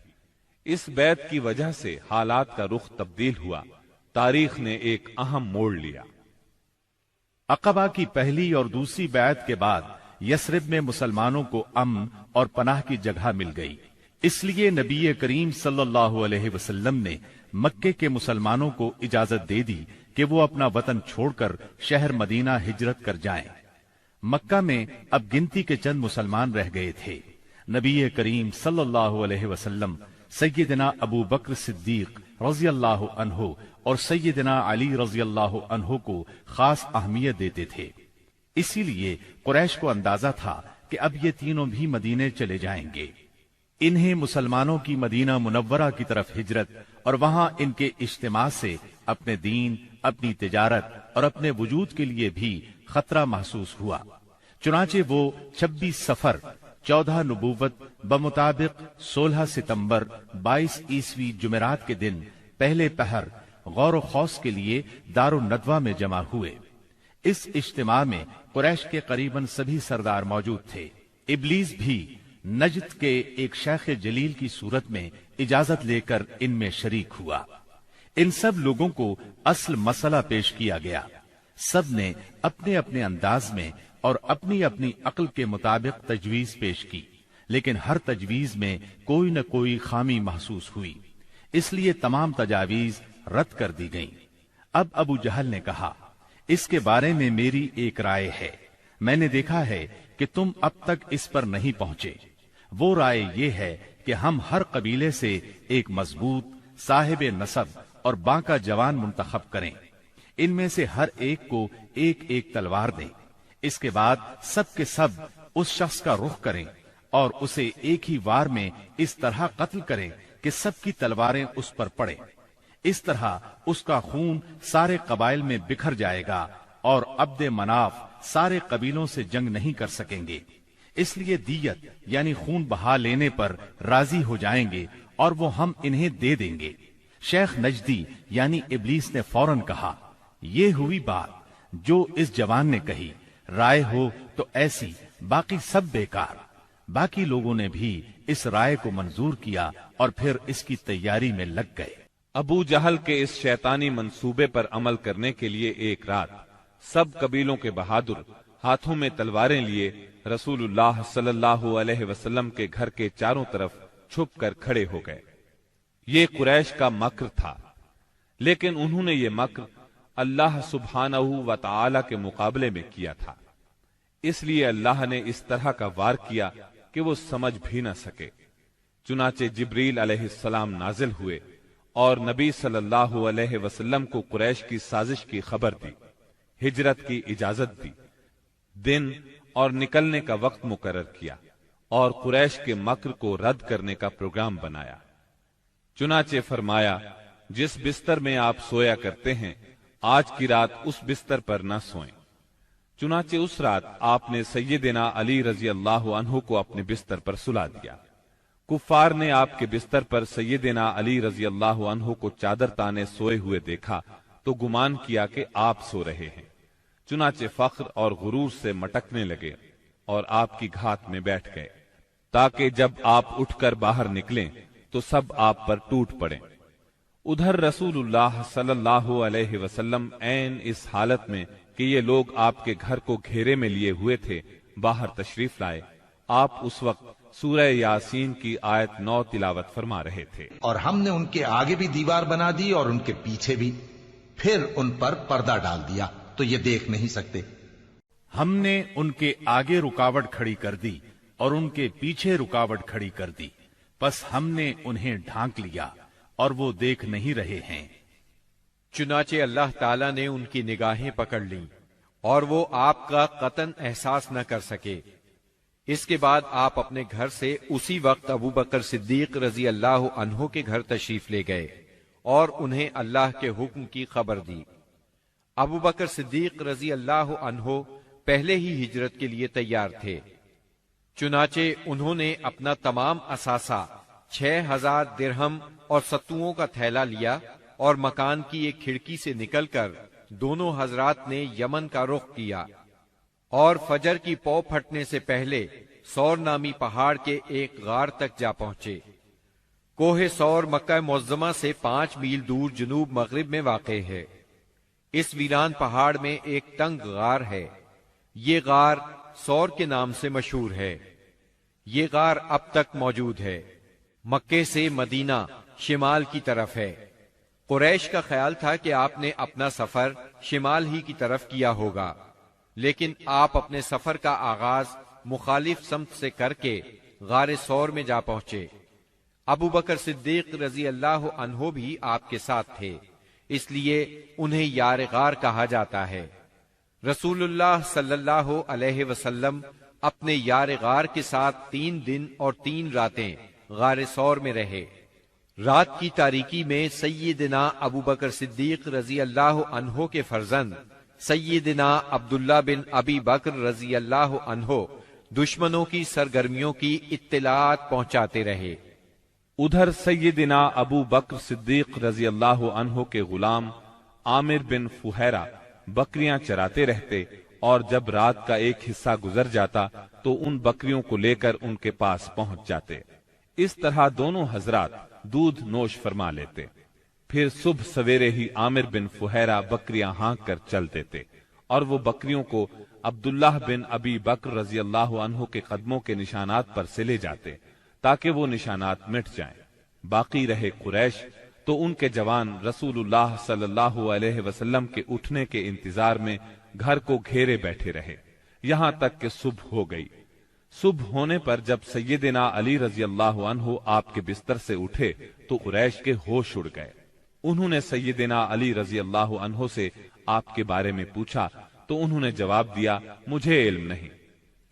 اس بیعت کی وجہ سے حالات کا رخ تبدیل ہوا، تاریخ نے ایک اہم موڑ لیا۔ عقبہ کی پہلی اور دوسری بیعت کے بعد یثرب میں مسلمانوں کو امن اور پناہ کی جگہ مل گئی، اس لیے نبی کریم صلی اللہ علیہ وسلم نے مکے کے مسلمانوں کو اجازت دے دی کہ وہ اپنا وطن چھوڑ کر شہر مدینہ ہجرت کر جائیں۔ مکہ میں اب گنتی کے چند مسلمان رہ گئے تھے۔ نبی کریم صلی اللہ علیہ وسلم سیدنا ابو بکر صدیق رضی اللہ عنہ اور سیدنا علی رضی اللہ عنہ کو خاص اہمیت دیتے تھے۔ اسی لیے قریش کو اندازہ تھا کہ اب یہ تینوں بھی مدینے چلے جائیں گے۔ انہیں مسلمانوں کی مدینہ منورہ کی طرف ہجرت اور وہاں ان کے اجتماع سے اپنے دین، اپنی تجارت اور اپنے وجود کے لیے بھی خطرہ محسوس ہوا۔ چنانچہ وہ 26 صفر 14 نبوت بمطابق 16 ستمبر 22 عیسوی جمعرات کے دن پہلے پہر غور و خوض کے لیے دار الندوہ میں جمع ہوئے۔ اس اجتماع میں قریش کے قریباً سبھی سردار موجود تھے۔ ابلیس بھی نجد کے ایک شیخ جلیل کی صورت میں اجازت لے کر ان میں شریک ہوا۔ ان سب لوگوں کو اصل مسئلہ پیش کیا گیا۔ سب نے اپنے اپنے انداز میں اور اپنی اپنی عقل کے مطابق تجویز پیش کی، لیکن ہر تجویز میں کوئی نہ کوئی خامی محسوس ہوئی، اس لیے تمام تجاویز رد کر دی گئیں۔ اب ابو جہل نے کہا، اس کے بارے میں میری ایک رائے ہے، میں نے دیکھا ہے کہ تم اب تک اس پر نہیں پہنچے۔ وہ رائے یہ ہے کہ ہم ہر قبیلے سے ایک مضبوط صاحب نسب اور باںکا جوان منتخب کریں، ان میں سے ہر ایک کو ایک ایک تلوار دیں، اس کے بعد سب کے سب اس شخص کا رخ کریں اور اسے ایک ہی وار میں اس طرح قتل کریں کہ سب کی تلواریں اس پر پڑیں۔ اس طرح اس کا خون سارے قبائل میں بکھر جائے گا اور عبد مناف سارے قبیلوں سے جنگ نہیں کر سکیں گے، اس لیے دیت یعنی خون بہا لینے پر راضی ہو جائیں گے اور وہ ہم انہیں دے دیں گے۔ شیخ نجدی یعنی ابلیس نے فوراً کہا، یہ ہوئی بات جو اس جوان نے کہی، رائے ہو تو ایسی، باقی سب بیکار۔ باقی لوگوں نے بھی اس رائے کو منظور کیا اور پھر اس کی تیاری میں لگ گئے۔ ابو جہل کے اس شیطانی منصوبے پر عمل کرنے کے لیے ایک رات سب قبیلوں کے بہادر ہاتھوں میں تلواریں لیے رسول اللہ صلی اللہ علیہ وسلم کے گھر کے چاروں طرف چھپ کر کھڑے ہو گئے۔ یہ قریش کا مکر تھا، لیکن انہوں نے یہ مکر اللہ سبحانہ و تعالی کے مقابلے میں کیا تھا، اس لیے اللہ نے اس طرح کا وار کیا کہ وہ سمجھ بھی نہ سکے۔ چنانچہ جبریل علیہ السلام نازل ہوئے اور نبی صلی اللہ علیہ وسلم کو قریش کی سازش کی خبر دی، ہجرت کی اجازت دی، دن اور نکلنے کا وقت مقرر کیا اور قریش کے مکر کو رد کرنے کا پروگرام بنایا۔ چنانچہ فرمایا، جس بستر میں آپ سویا کرتے ہیں آج کی رات اس بستر پر نہ سوئیں۔ چنانچہ اس رات آپ نے سیدنا علی رضی اللہ عنہ کو اپنے بستر پر سلا دیا۔ کفار نے آپ کے بستر پر سیدنا علی رضی اللہ عنہ کو چادر تانے سوئے ہوئے دیکھا تو گمان کیا کہ آپ سو رہے ہیں، چنانچہ فخر اور غرور سے مٹکنے لگے اور آپ کی گھات میں بیٹھ گئے، تاکہ جب آپ اٹھ کر باہر نکلیں تو سب آپ پر ٹوٹ پڑیں۔ ادھر رسول اللہ صلی اللہ علیہ وسلم عین اس حالت میں کہ یہ لوگ آپ کے گھر کو گھیرے میں لیے ہوئے تھے باہر تشریف لائے۔ آپ اس وقت سورہ یاسین کی آیت 9 تلاوت فرما رہے تھے۔ اور ہم نے ان کے آگے بھی دیوار بنا دی اور ان کے پیچھے بھی، پھر ان پر پردہ ڈال دیا تو یہ دیکھ نہیں سکتے۔ ہم نے ان کے آگے رکاوٹ کھڑی کر دی اور ان کے پیچھے رکاوٹ کھڑی کر دی، پس ہم نے انہیں ڈھانک لیا اور وہ دیکھ نہیں رہے ہیں۔ چنانچہ اللہ تعالیٰ نے ان کی نگاہیں پکڑ لیں اور وہ آپ کا قطعاً احساس نہ کر سکے۔ اس کے بعد آپ اپنے گھر سے اسی وقت ابو بکر صدیق رضی اللہ عنہ کے گھر تشریف لے گئے اور انہیں اللہ کے حکم کی خبر دی۔ ابو بکر صدیق رضی اللہ عنہ پہلے ہی ہجرت کے لیے تیار تھے، چنانچہ انہوں نے اپنا تمام اثاثہ 6000 درہم اور ستوؤں کا تھیلا لیا اور مکان کی ایک کھڑکی سے نکل کر دونوں حضرات نے یمن کا رخ کیا اور فجر کی پو پھٹنے سے پہلے سور نامی پہاڑ کے ایک غار تک جا پہنچے۔ کوہ سور مکہ معظمہ سے 5 میل دور جنوب مغرب میں واقع ہے۔ اس ویران پہاڑ میں ایک تنگ غار ہے، یہ غار سور کے نام سے مشہور ہے۔ یہ غار اب تک موجود ہے۔ مکے سے مدینہ شمال کی طرف ہے۔ قریش کا خیال تھا کہ آپ نے اپنا سفر شمال ہی کی طرف کیا ہوگا، لیکن آپ اپنے سفر کا آغاز مخالف سمت سے کر کے غار سور میں جا پہنچے۔ ابو بکر صدیق رضی اللہ عنہ بھی آپ کے ساتھ تھے، اس لیے انہیں یار غار کہا جاتا ہے۔ رسول اللہ صلی اللہ علیہ وسلم اپنے یار غار کے ساتھ 3 دن اور 3 راتیں غار ثور میں رہے۔ رات کی تاریکی میں سیدنا ابو بکر صدیق رضی اللہ عنہ کے فرزند سیدنا عبداللہ بن ابی بکر رضی اللہ عنہ دشمنوں کی سرگرمیوں کی اطلاعات پہنچاتے رہے۔ ادھر سیدنا ابو بکر صدیق رضی اللہ عنہ کے غلام عامر بن فہیرہ بکریاں چراتے رہتے، اور جب رات کا ایک حصہ گزر جاتا تو ان بکریوں کو لے کر ان کے پاس پہنچ جاتے۔ اس طرح دونوں حضرات دودھ نوش فرما لیتے۔ پھر صبح سویرے ہی عامر بن فہیرہ بکریاں ہانک کر چل دیتے، اور وہ بکریوں کو عبداللہ بن ابی بکر رضی اللہ عنہ کے قدموں کے نشانات پر سے لے جاتے تاکہ وہ نشانات مٹ جائیں۔ باقی رہے قریش تو ان کے جوان رسول اللہ صلی اللہ علیہ وسلم کے اٹھنے کے انتظار میں گھر کو گھیرے بیٹھے رہے، یہاں تک کہ صبح ہو گئی۔ صبح ہونے پر جب سیدنا علی رضی اللہ عنہ آپ کے بستر سے اٹھے تو قریش کے ہوش اڑ گئے۔ انہوں نے سیدنا علی رضی اللہ عنہ سے آپ کے بارے میں پوچھا تو انہوں نے جواب دیا، مجھے علم نہیں۔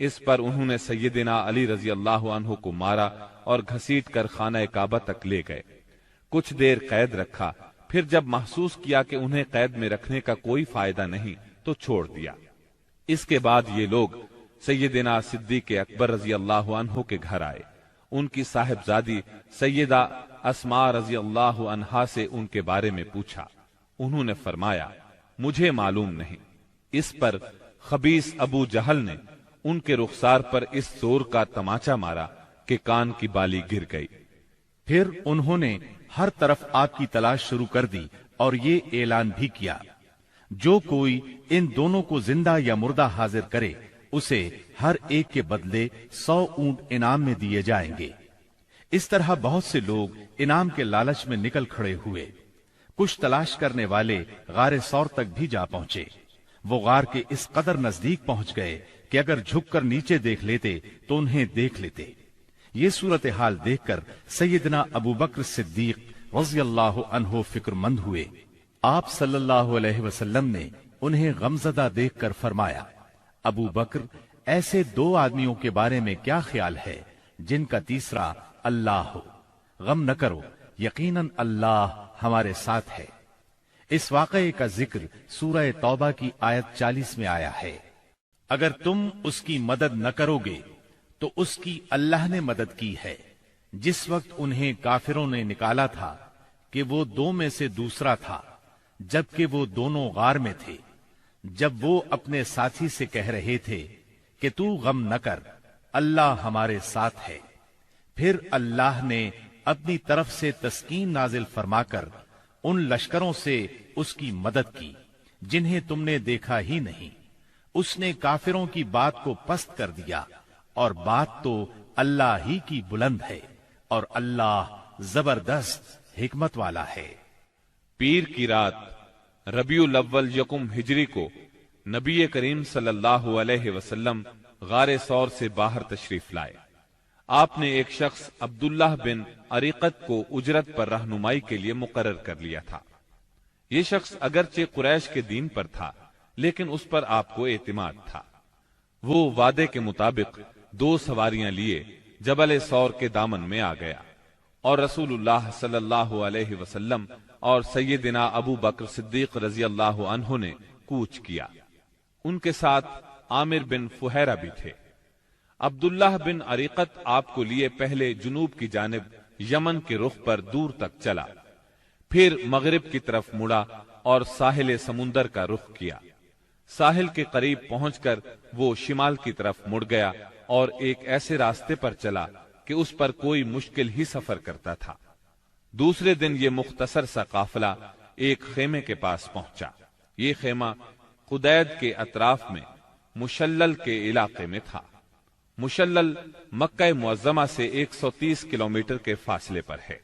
اس پر انہوں نے سیدنا علی رضی اللہ عنہ کو مارا اور گھسیٹ کر خانہ کعبہ تک لے گئے۔ کچھ دیر قید رکھا، پھر جب محسوس کیا کہ انہیں قید میں رکھنے کا کوئی فائدہ نہیں تو چھوڑ دیا۔ اس کے بعد یہ لوگ سیدنا صدیق اکبر رضی اللہ عنہ کے گھر آئے۔ ان کی صاحبزادی سیدہ اسماء رضی اللہ عنہا سے ان کے بارے میں پوچھا۔ انہوں نے فرمایا، مجھے معلوم نہیں۔ اس پر خبیث ابو جہل نے ان کے رخسار پر اس زور کا تماچا مارا کہ کان کی بالی گر گئی۔ پھر انہوں نے ہر طرف آپ کی تلاش شروع کر دی اور یہ اعلان بھی کیا، جو کوئی ان دونوں کو زندہ یا مردہ حاضر کرے اسے ہر ایک کے بدلے 100 اونٹ انعام میں دیے جائیں گے۔ اس طرح بہت سے لوگ انعام کے لالچ میں نکل کھڑے ہوئے۔ کچھ تلاش کرنے والے غار ثور تک بھی جا پہنچے۔ وہ غار کے اس قدر نزدیک پہنچ گئے کہ اگر جھک کر نیچے دیکھ لیتے تو انہیں دیکھ لیتے۔ یہ صورتحال دیکھ کر سیدنا ابو بکر صدیق رضی اللہ عنہ فکر مند ہوئے۔ آپ صلی اللہ علیہ وسلم نے انہیں غمزدہ دیکھ کر فرمایا، ابو بکر، ایسے 2 آدمیوں کے بارے میں کیا خیال ہے جن کا تیسرا اللہ ہو؟ غم نہ کرو، یقیناً اللہ ہمارے ساتھ ہے۔ اس واقعے کا ذکر سورہ توبہ کی آیت 40 میں آیا ہے۔ اگر تم اس کی مدد نہ کرو گے تو اس کی اللہ نے مدد کی ہے، جس وقت انہیں کافروں نے نکالا تھا کہ وہ 2 میں سے دوسرا تھا، جبکہ وہ دونوں غار میں تھے۔ جب وہ اپنے ساتھی سے کہہ رہے تھے کہ تو غم نہ کر، اللہ ہمارے ساتھ ہے، پھر اللہ نے اپنی طرف سے تسکین نازل فرما کر ان لشکروں سے اس کی مدد کی جنہیں تم نے دیکھا ہی نہیں۔ اس نے کافروں کی بات کو پست کر دیا، اور بات تو اللہ ہی کی بلند ہے، اور اللہ زبردست حکمت والا ہے۔ پیر کی رات ربیع الاول 1 ہجری کو نبی کریم صلی اللہ علیہ وسلم غار ثور سے باہر تشریف لائے۔ آپ نے ایک شخص عبداللہ بن عریقت کو اجرت پر رہنمائی کے لیے مقرر کر لیا تھا۔ یہ شخص اگرچہ قریش کے دین پر تھا، لیکن اس پر آپ کو اعتماد تھا۔ وہ وعدے کے مطابق 2 سواریاں لیے جبل ثور کے دامن میں آ گیا، اور رسول اللہ صلی اللہ علیہ وسلم اور سیدنا ابو بکر صدیق رضی اللہ عنہ نے کوچ کیا۔ ان کے ساتھ عامر بن فہیرہ بھی تھے۔ عبداللہ بن عریقت آپ کو لیے پہلے جنوب کی جانب یمن کے رخ پر دور تک چلا، پھر مغرب کی طرف مڑا اور ساحل سمندر کا رخ کیا۔ ساحل کے قریب پہنچ کر وہ شمال کی طرف مڑ گیا اور ایک ایسے راستے پر چلا کہ اس پر کوئی مشکل ہی سفر کرتا تھا۔ دوسرے دن یہ مختصر سا قافلہ ایک خیمے کے پاس پہنچا۔ یہ خیمہ قدید کے اطراف میں مشلل کے علاقے میں تھا۔ مشلل مکہ معظمہ سے 130 کلومیٹر کے فاصلے پر ہے۔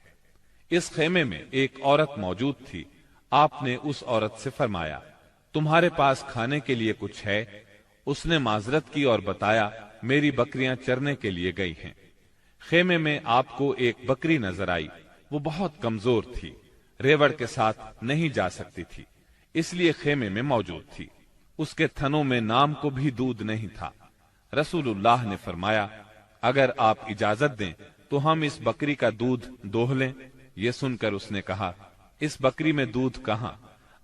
اس خیمے میں ایک عورت موجود تھی۔ آپ نے اس عورت سے فرمایا، تمہارے پاس کھانے کے لیے کچھ ہے؟ اس نے معذرت کی اور بتایا، میری بکریاں چرنے کے لیے گئی ہیں۔ خیمے میں آپ کو ایک بکری نظر آئی، وہ بہت کمزور تھی، ریوڑ کے ساتھ نہیں جا سکتی تھی، اس لیے خیمے میں موجود تھی۔ اس کے تھنوں میں نام کو بھی دودھ نہیں تھا۔ رسول اللہ نے فرمایا، اگر آپ اجازت دیں تو ہم اس بکری کا دودھ دوہ لیں۔ یہ سن کر اس نے کہا، اس بکری میں دودھ کہاں؟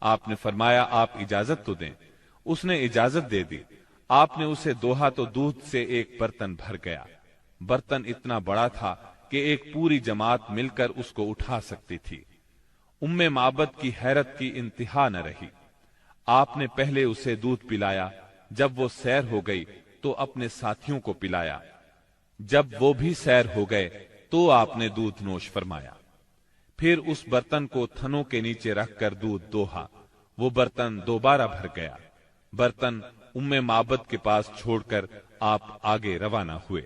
آپ نے فرمایا، آپ اجازت تو دیں۔ اس نے اجازت دے دی۔ آپ نے اسے دوہا تو دودھ سے ایک برتن بھر گیا۔ برتن اتنا بڑا تھا کہ ایک پوری جماعت مل کر اس کو اٹھا سکتی تھی۔ ام معبد کی حیرت کی انتہا نہ رہی۔ آپ نے پہلے اسے دودھ پلایا، جب وہ سیر ہو گئی تو اپنے ساتھیوں کو پلایا۔ جب وہ بھی سیر ہو گئے تو آپ نے دودھ نوش فرمایا۔ پھر اس برتن کو تھنوں کے نیچے رکھ کر دودھ دوہا، وہ برتن دوبارہ بھر گیا۔ برتن ام معبد کے پاس چھوڑ کر آپ آگے روانہ ہوئے۔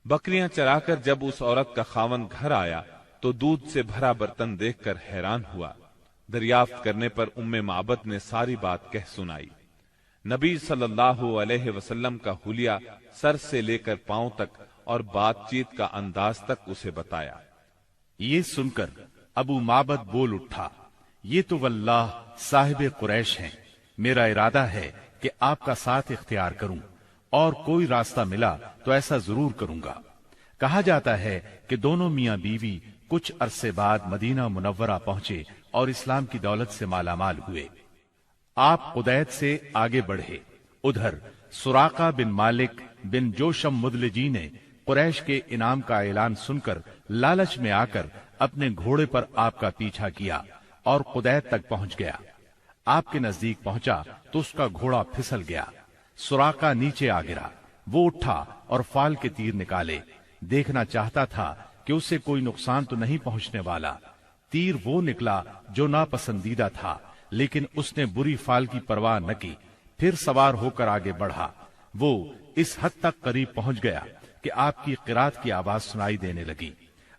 بکریاں چرا کر جب اس عورت کا خاوند گھر آیا تو دودھ سے بھرا برتن دیکھ کر حیران ہوا۔ دریافت کرنے پر ام معبد نے ساری بات کہہ سنائی۔ نبی صلی اللہ علیہ وسلم کا حلیہ سر سے لے کر پاؤں تک اور بات چیت کا انداز تک اسے بتایا۔ یہ سن کر ابو معبد بول اٹھا، یہ تو واللہ صاحب قریش ہیں، میرا ارادہ ہے کہ آپ کا ساتھ اختیار کروں، اور کوئی راستہ ملا تو ایسا ضرور کروں گا۔ کہا جاتا ہے کہ دونوں میاں بیوی کچھ عرصے بعد مدینہ منورہ پہنچے اور اسلام کی دولت سے مالا مال ہوئے۔ آپ قدیت سے آگے بڑھے۔ ادھر سراقہ بن مالک بن جوشم مدلجی نے قریش کے انعام کا اعلان سن کر لالچ میں آ کر اپنے گھوڑے پر آپ کا پیچھا کیا اور قدیت تک پہنچ گیا۔ آپ کے نزدیک پہنچا تو اس کا گھوڑا پھسل گیا۔ سراقہ نیچے آ گرا۔ وہ اٹھا اور فال کے تیر نکالے، دیکھنا چاہتا تھا کہ اسے کوئی نقصان تو نہیں پہنچنے والا۔ تیر وہ نکلا جو ناپسندیدہ تھا، لیکن اس نے بری فال کی پرواہ نہ کی۔ پھر سوار ہو کر آگے بڑھا۔ وہ اس حد تک قریب پہنچ گیا کہ آپ کی قرات کی آواز سنائی دینے لگی۔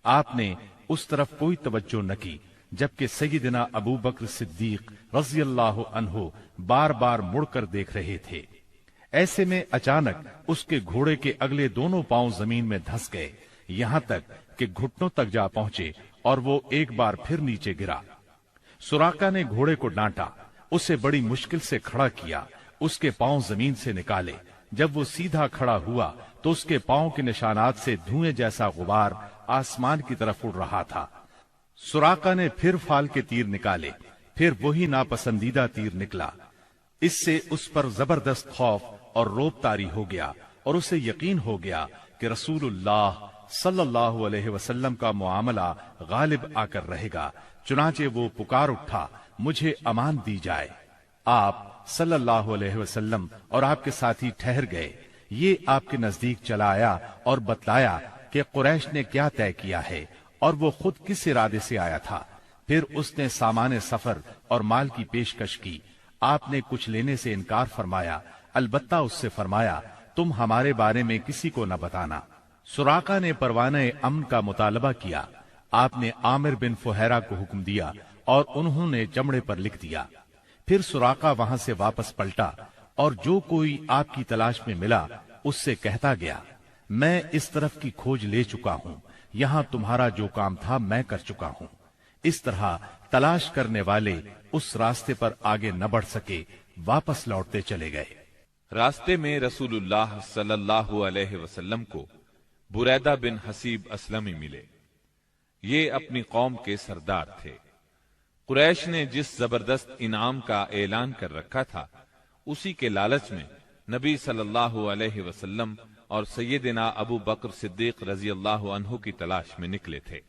آپ نے اس طرف کوئی توجہ نہ کی، جبکہ سیدنا ابو بکر صدیق رضی اللہ عنہ بار بار مڑ کر دیکھ رہے تھے۔ ایسے میں اچانک اس کے گھوڑے کے اگلے دونوں پاؤں زمین میں دھس گئے، یہاں تک کہ گھٹنوں تک جا پہنچے اور وہ ایک بار پھر نیچے گرا۔ سراقہ نے گھوڑے کو ڈانٹا، اسے بڑی مشکل سے کھڑا کیا، اس کے پاؤں زمین سے نکالے۔ جب وہ سیدھا کھڑا ہوا تو اس کے پاؤں کے نشانات سے دھوئیں جیسا غبار آسمان کی طرف اڑ رہا تھا۔ سراقہ نے پھر فال کے تیر نکالے، پھر وہی ناپسندیدہ تیر نکلا۔ اس سے اس پر زبردست خوف اور روب طاری ہو گیا اور اسے یقین ہو گیا کہ رسول اللہ صلی اللہ علیہ وسلم کا معاملہ غالب آ کر رہے گا۔ چنانچہ وہ پکار اٹھا، مجھے امان دی جائے۔ آپ صلی اللہ علیہ وسلم اور آپ کے ساتھی ٹھہر گئے۔ یہ آپ کے نزدیک چلا آیا اور بتلایا کہ قریش نے کیا طے کیا ہے اور وہ خود کس ارادے سے آیا تھا۔ پھر اس نے سامان سفر اور مال کی پیشکش کی۔ آپ نے کچھ لینے سے انکار فرمایا، البتہ اس سے فرمایا، تم ہمارے بارے میں کسی کو نہ بتانا۔ سراقہ نے پروانہ امن کا مطالبہ کیا۔ آپ نے عامر بن فہیرہ کو حکم دیا اور انہوں نے چمڑے پر لکھ دیا۔ پھر سراقہ وہاں سے واپس پلٹا اور جو کوئی آپ کی تلاش میں ملا اس سے کہتا گیا، میں اس طرف کی کھوج لے چکا ہوں، یہاں تمہارا جو کام تھا میں کر چکا ہوں۔ اس طرح تلاش کرنے والے اس راستے پر آگے نہ بڑھ سکے، واپس لوٹتے چلے گئے۔ راستے میں رسول اللہ صلی اللہ علیہ وسلم کو بریدہ بن حسیب اسلمی ملے۔ یہ اپنی قوم کے سردار تھے۔ قریش نے جس زبردست انعام کا اعلان کر رکھا تھا، اسی کے لالچ میں نبی صلی اللہ علیہ وسلم اور سیدنا ابو بکر صدیق رضی اللہ عنہ کی تلاش میں نکلے تھے۔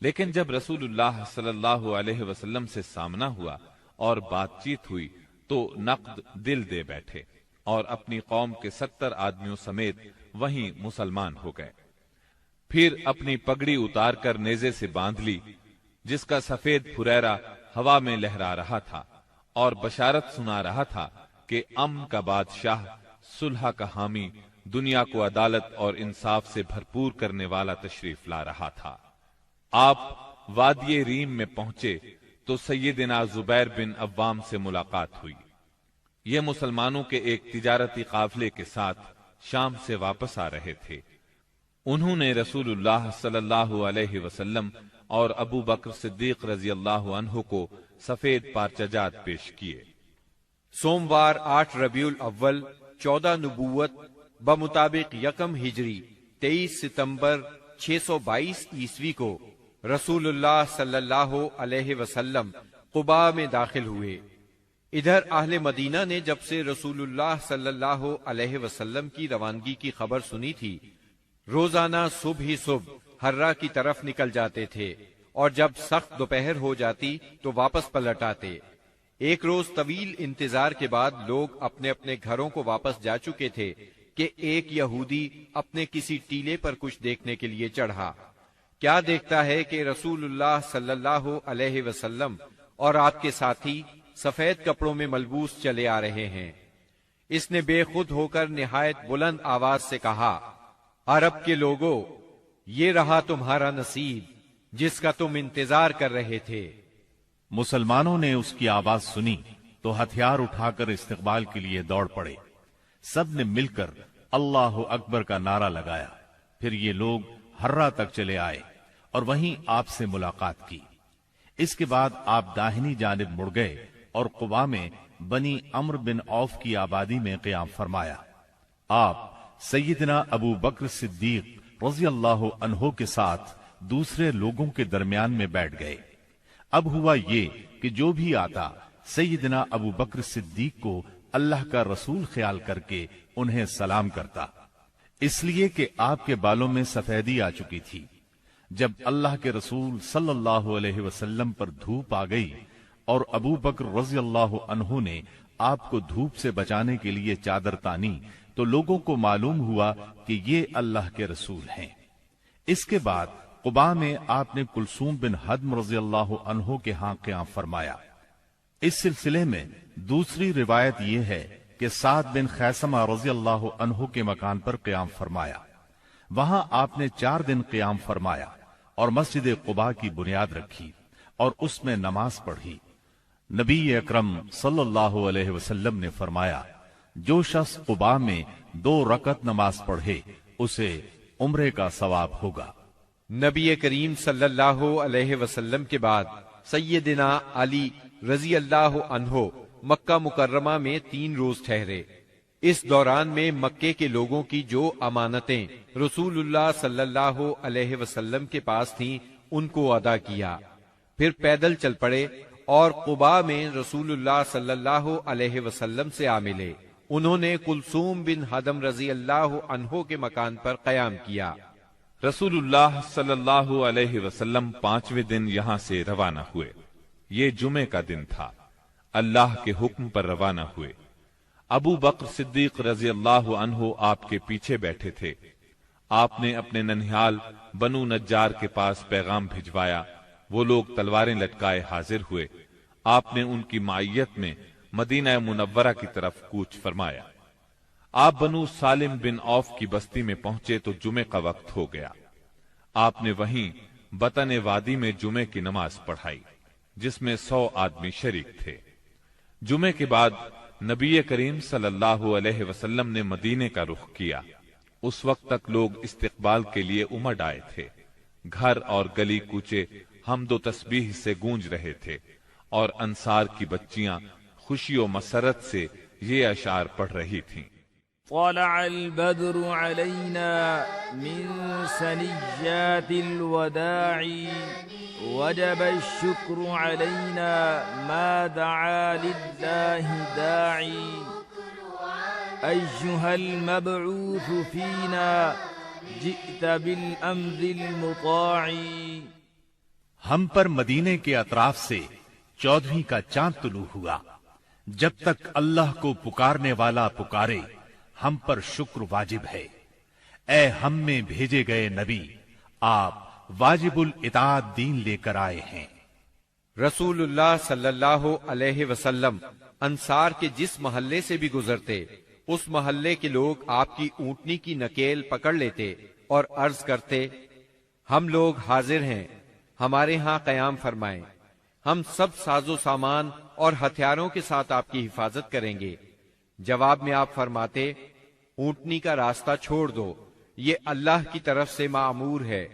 لیکن جب رسول اللہ صلی اللہ علیہ وسلم سے سامنا ہوا اور بات چیت ہوئی تو نقد دل دے بیٹھے اور اپنی قوم کے 70 آدمیوں سمیت وہیں مسلمان ہو گئے۔ پھر اپنی پگڑی اتار کر نیزے سے باندھ لی، جس کا سفید پھریرا ہوا میں لہرا رہا تھا اور بشارت سنا رہا تھا کہ امن کا بادشاہ، صلح کا حامی، دنیا کو عدالت اور انصاف سے بھرپور کرنے والا تشریف لا رہا تھا۔ آپ وادی ریم میں پہنچے تو سیدنا زبیر بن عوام سے ملاقات ہوئی۔ یہ مسلمانوں کے ایک تجارتی قافلے کے ساتھ شام سے واپس آ رہے تھے۔ انہوں نے رسول اللہ صلی اللہ علیہ وسلم اور ابو بکر صدیق رضی اللہ عنہ کو سفید پارچجات پیش کیے۔ سوموار 8 ربیع الاول 14 نبوت بمطابق یکم ہجری 23 ستمبر 622 عیسوی کو رسول اللہ صلی اللہ علیہ وسلم قباء میں داخل ہوئے۔ ادھر اہل مدینہ نے جب سے رسول اللہ صلی اللہ علیہ وسلم کی روانگی کی خبر سنی تھی، روزانہ صبح ہی صبح حرہ کی طرف نکل جاتے تھے اور جب سخت دوپہر ہو جاتی تو واپس پلٹ آتے۔ ایک روز طویل انتظار کے بعد لوگ اپنے اپنے گھروں کو واپس جا چکے تھے کہ ایک یہودی اپنے کسی ٹیلے پر کچھ دیکھنے کے لیے چڑھا۔ کیا دیکھتا ہے کہ رسول اللہ صلی اللہ علیہ وسلم اور آپ کے ساتھی سفید کپڑوں میں ملبوس چلے آ رہے ہیں۔ اس نے بے خود ہو کر نہایت بلند آواز سے کہا، عرب کے لوگوں، یہ رہا تمہارا نصیب جس کا تم انتظار کر رہے تھے۔ مسلمانوں نے اس کی آواز سنی تو ہتھیار اٹھا کر استقبال کے لیے دوڑ پڑے۔ سب نے مل کر اللہ اکبر کا نعرہ لگایا۔ پھر یہ لوگ حرہ تک چلے آئے اور وہیں آپ سے ملاقات کی۔ اس کے بعد آپ داہنی جانب مڑ گئے اور قباء میں بنی عمرو بن عوف کی آبادی میں قیام فرمایا۔ آپ سیدنا ابو بکر صدیق رضی اللہ عنہ کے ساتھ دوسرے لوگوں کے درمیان میں بیٹھ گئے۔ اب ہوا یہ کہ جو بھی آتا سیدنا ابو بکر صدیق کو اللہ کا رسول خیال کر کے انہیں سلام کرتا، اس لیے کہ آپ کے بالوں میں سفیدی آ چکی تھی۔ جب اللہ کے رسول صلی اللہ علیہ وسلم پر دھوپ آ گئی اور ابو بکر رضی اللہ عنہ نے آپ کو دھوپ سے بچانے کے لیے چادر تانی تو لوگوں کو معلوم ہوا کہ یہ اللہ کے رسول ہیں۔ اس کے بعد قباء میں آپ نے کلثوم بن حدم رضی اللہ عنہ کے ہاں قیام فرمایا۔ اس سلسلے میں دوسری روایت یہ ہے کہ سعد بن خیثمہ رضی اللہ عنہ کے مکان پر قیام فرمایا۔ وہاں آپ نے 4 دن قیام فرمایا اور مسجد قباء کی بنیاد رکھی اور اس میں نماز پڑھی۔ نبی اکرم صلی اللہ علیہ وسلم نے فرمایا، جو شخص قباء میں 2 رکعت نماز پڑھے اسے عمرے کا ثواب ہوگا۔ نبی کریم صلی اللہ علیہ وسلم کے بعد سیدنا علی رضی اللہ عنہ مکہ مکرمہ میں 3 روز ٹھہرے۔ اس دوران میں مکے کے لوگوں کی جو امانتیں رسول اللہ صلی اللہ علیہ وسلم کے پاس تھیں ان کو ادا کیا، پھر پیدل چل پڑے اور قباء میں رسول اللہ صلی اللہ علیہ وسلم سے آ ملے۔ انہوں نے کلثوم بن حدم رضی اللہ عنہ کے مکان پر قیام کیا۔ رسول اللہ صلی اللہ علیہ وسلم 5ویں دن یہاں سے روانہ ہوئے۔ یہ جمعے کا دن تھا۔ اللہ کے حکم پر روانہ ہوئے۔ ابو بکر صدیق رضی اللہ عنہ آپ کے پیچھے بیٹھے تھے۔ آپ نے اپنے ننھیال بنو نجار کے پاس پیغام بھجوایا۔ وہ لوگ تلواریں لٹکائے حاضر ہوئے۔ آپ نے ان کی معیت میں مدینہ منورہ کی طرف کوچ فرمایا۔ آپ بنو سالم بن عوف کی بستی میں پہنچے تو جمعے کا وقت ہو گیا۔ آپ نے وہیں بطن وادی میں جمعے کی نماز پڑھائی جس میں 100 آدمی شریک تھے۔ جمعے کے بعد نبی کریم صلی اللہ علیہ وسلم نے مدینے کا رخ کیا۔ اس وقت تک لوگ استقبال کے لیے امڈ آئے تھے۔ گھر اور گلی کوچے حمد و تسبیح سے گونج رہے تھے اور انصار کی بچیاں خوشی و مسرت سے یہ اشعار پڑھ رہی تھیں۔ طلع البدر علينا من ثنيات الوداع وجب الشكر علينا ما دعا لله داعي أيها المبعوث فينا جئت بالأمر المطاع۔ ہم پر مدینے کے اطراف سے 14ویں کا چاند طلوع ہوا۔ جب تک اللہ کو پکارنے والا پکارے ہم پر شکر واجب ہے۔ اے ہم میں بھیجے گئے نبی، آپ واجب الاطاعت دین لے کر آئے ہیں۔ رسول اللہ صلی اللہ علیہ وسلم انصار کے جس محلے سے بھی گزرتے اس محلے کے لوگ آپ کی اونٹنی کی نکیل پکڑ لیتے اور عرض کرتے، ہم لوگ حاضر ہیں، ہمارے ہاں قیام فرمائیں، ہم سب ساز و سامان اور ہتھیاروں کے ساتھ آپ کی حفاظت کریں گے۔ جواب میں آپ فرماتے، اونٹنی کا راستہ چھوڑ دو یہ اللہ کی طرف سے معمور ہے۔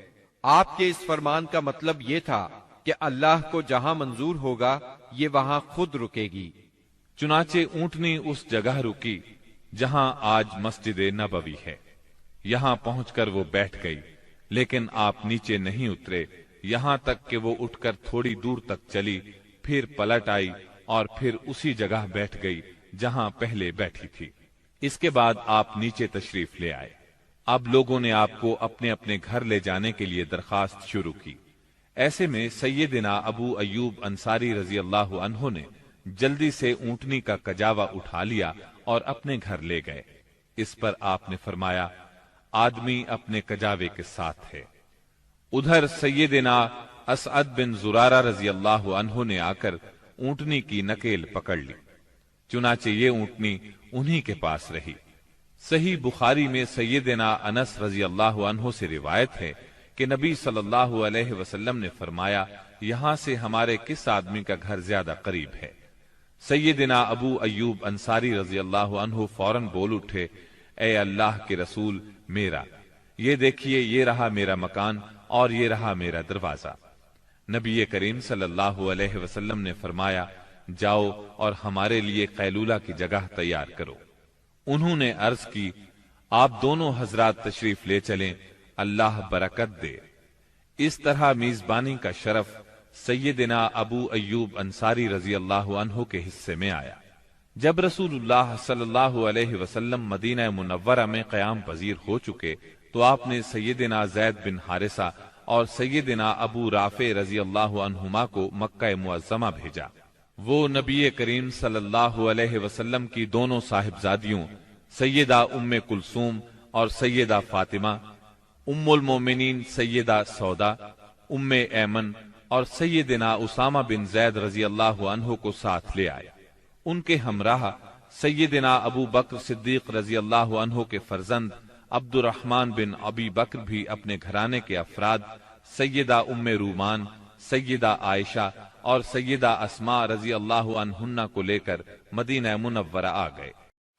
آپ کے اس فرمان کا مطلب یہ تھا کہ اللہ کو جہاں منظور ہوگا یہ وہاں خود رکے گی۔ چنانچہ اونٹنی اس جگہ رکی جہاں آج مسجد نبوی ہے۔ یہاں پہنچ کر وہ بیٹھ گئی، لیکن آپ نیچے نہیں اترے یہاں تک کہ وہ اٹھ کر تھوڑی دور تک چلی، پھر پلٹ آئی اور پھر اسی جگہ بیٹھ گئی جہاں پہلے بیٹھی تھی۔ اس کے بعد آپ نیچے تشریف لے آئے۔ اب لوگوں نے آپ کو اپنے اپنے گھر لے جانے کے لیے درخواست شروع کی۔ ایسے میں سیدنا ابو ایوب انصاری رضی اللہ عنہ نے جلدی سے اونٹنی کا کجاوا اٹھا لیا اور اپنے گھر لے گئے۔ اس پر آپ نے فرمایا، آدمی اپنے کجاوے کے ساتھ ہے۔ ادھر سیدنا اسعد بن زرارہ رضی اللہ عنہ نے آ کر اونٹنی کی نکیل پکڑ لی، چنانچہ یہ اونٹنی انہی کے پاس رہی۔ صحیح بخاری میں سیدنا انس رضی اللہ عنہ سے روایت ہے کہ نبی صلی اللہ علیہ وسلم نے فرمایا، یہاں سے ہمارے کس آدمی کا گھر زیادہ قریب ہے؟ سیدنا ابو ایوب انصاری رضی اللہ عنہ فوراً بول اٹھے، اے اللہ کے رسول، میرا یہ دیکھیے، یہ رہا میرا مکان اور یہ رہا میرا دروازہ۔ نبی کریم صلی اللہ علیہ وسلم نے فرمایا، جاؤ اور ہمارے لیے قیلولہ کی جگہ تیار کرو۔ انہوں نے عرض کی، آپ دونوں حضرات تشریف لے چلیں، اللہ برکت دے۔ اس طرح میزبانی کا شرف سیدنا ابو ایوب انصاری رضی اللہ عنہ کے حصے میں آیا۔ جب رسول اللہ صلی اللہ علیہ وسلم مدینہ منورہ میں قیام پذیر ہو چکے تو آپ نے سیدنا زید بن حارثہ اور سیدنا ابو رافع رضی اللہ عنہما کو مکہ معظمہ بھیجا۔ وہ نبی کریم صلی اللہ علیہ وسلم کی دونوں صاحبزادیوں سیدہ ام کلثوم اور سیدہ فاطمہ، ام المومنین سیدہ سودا، ام ایمن اور سیدنا اسامہ بن زید رضی اللہ عنہ کو ساتھ لے آئے۔ ان کے ہمراہ سیدنا ابو بکر صدیق رضی اللہ عنہ کے فرزند عبد الرحمن بن ابی بکر بھی اپنے گھرانے کے افراد سیدہ ام رومان، سیدہ عائشہ اور سیدہ اسماء رضی اللہ عنہن کو لے کر مدینہ منورہ آ گئے۔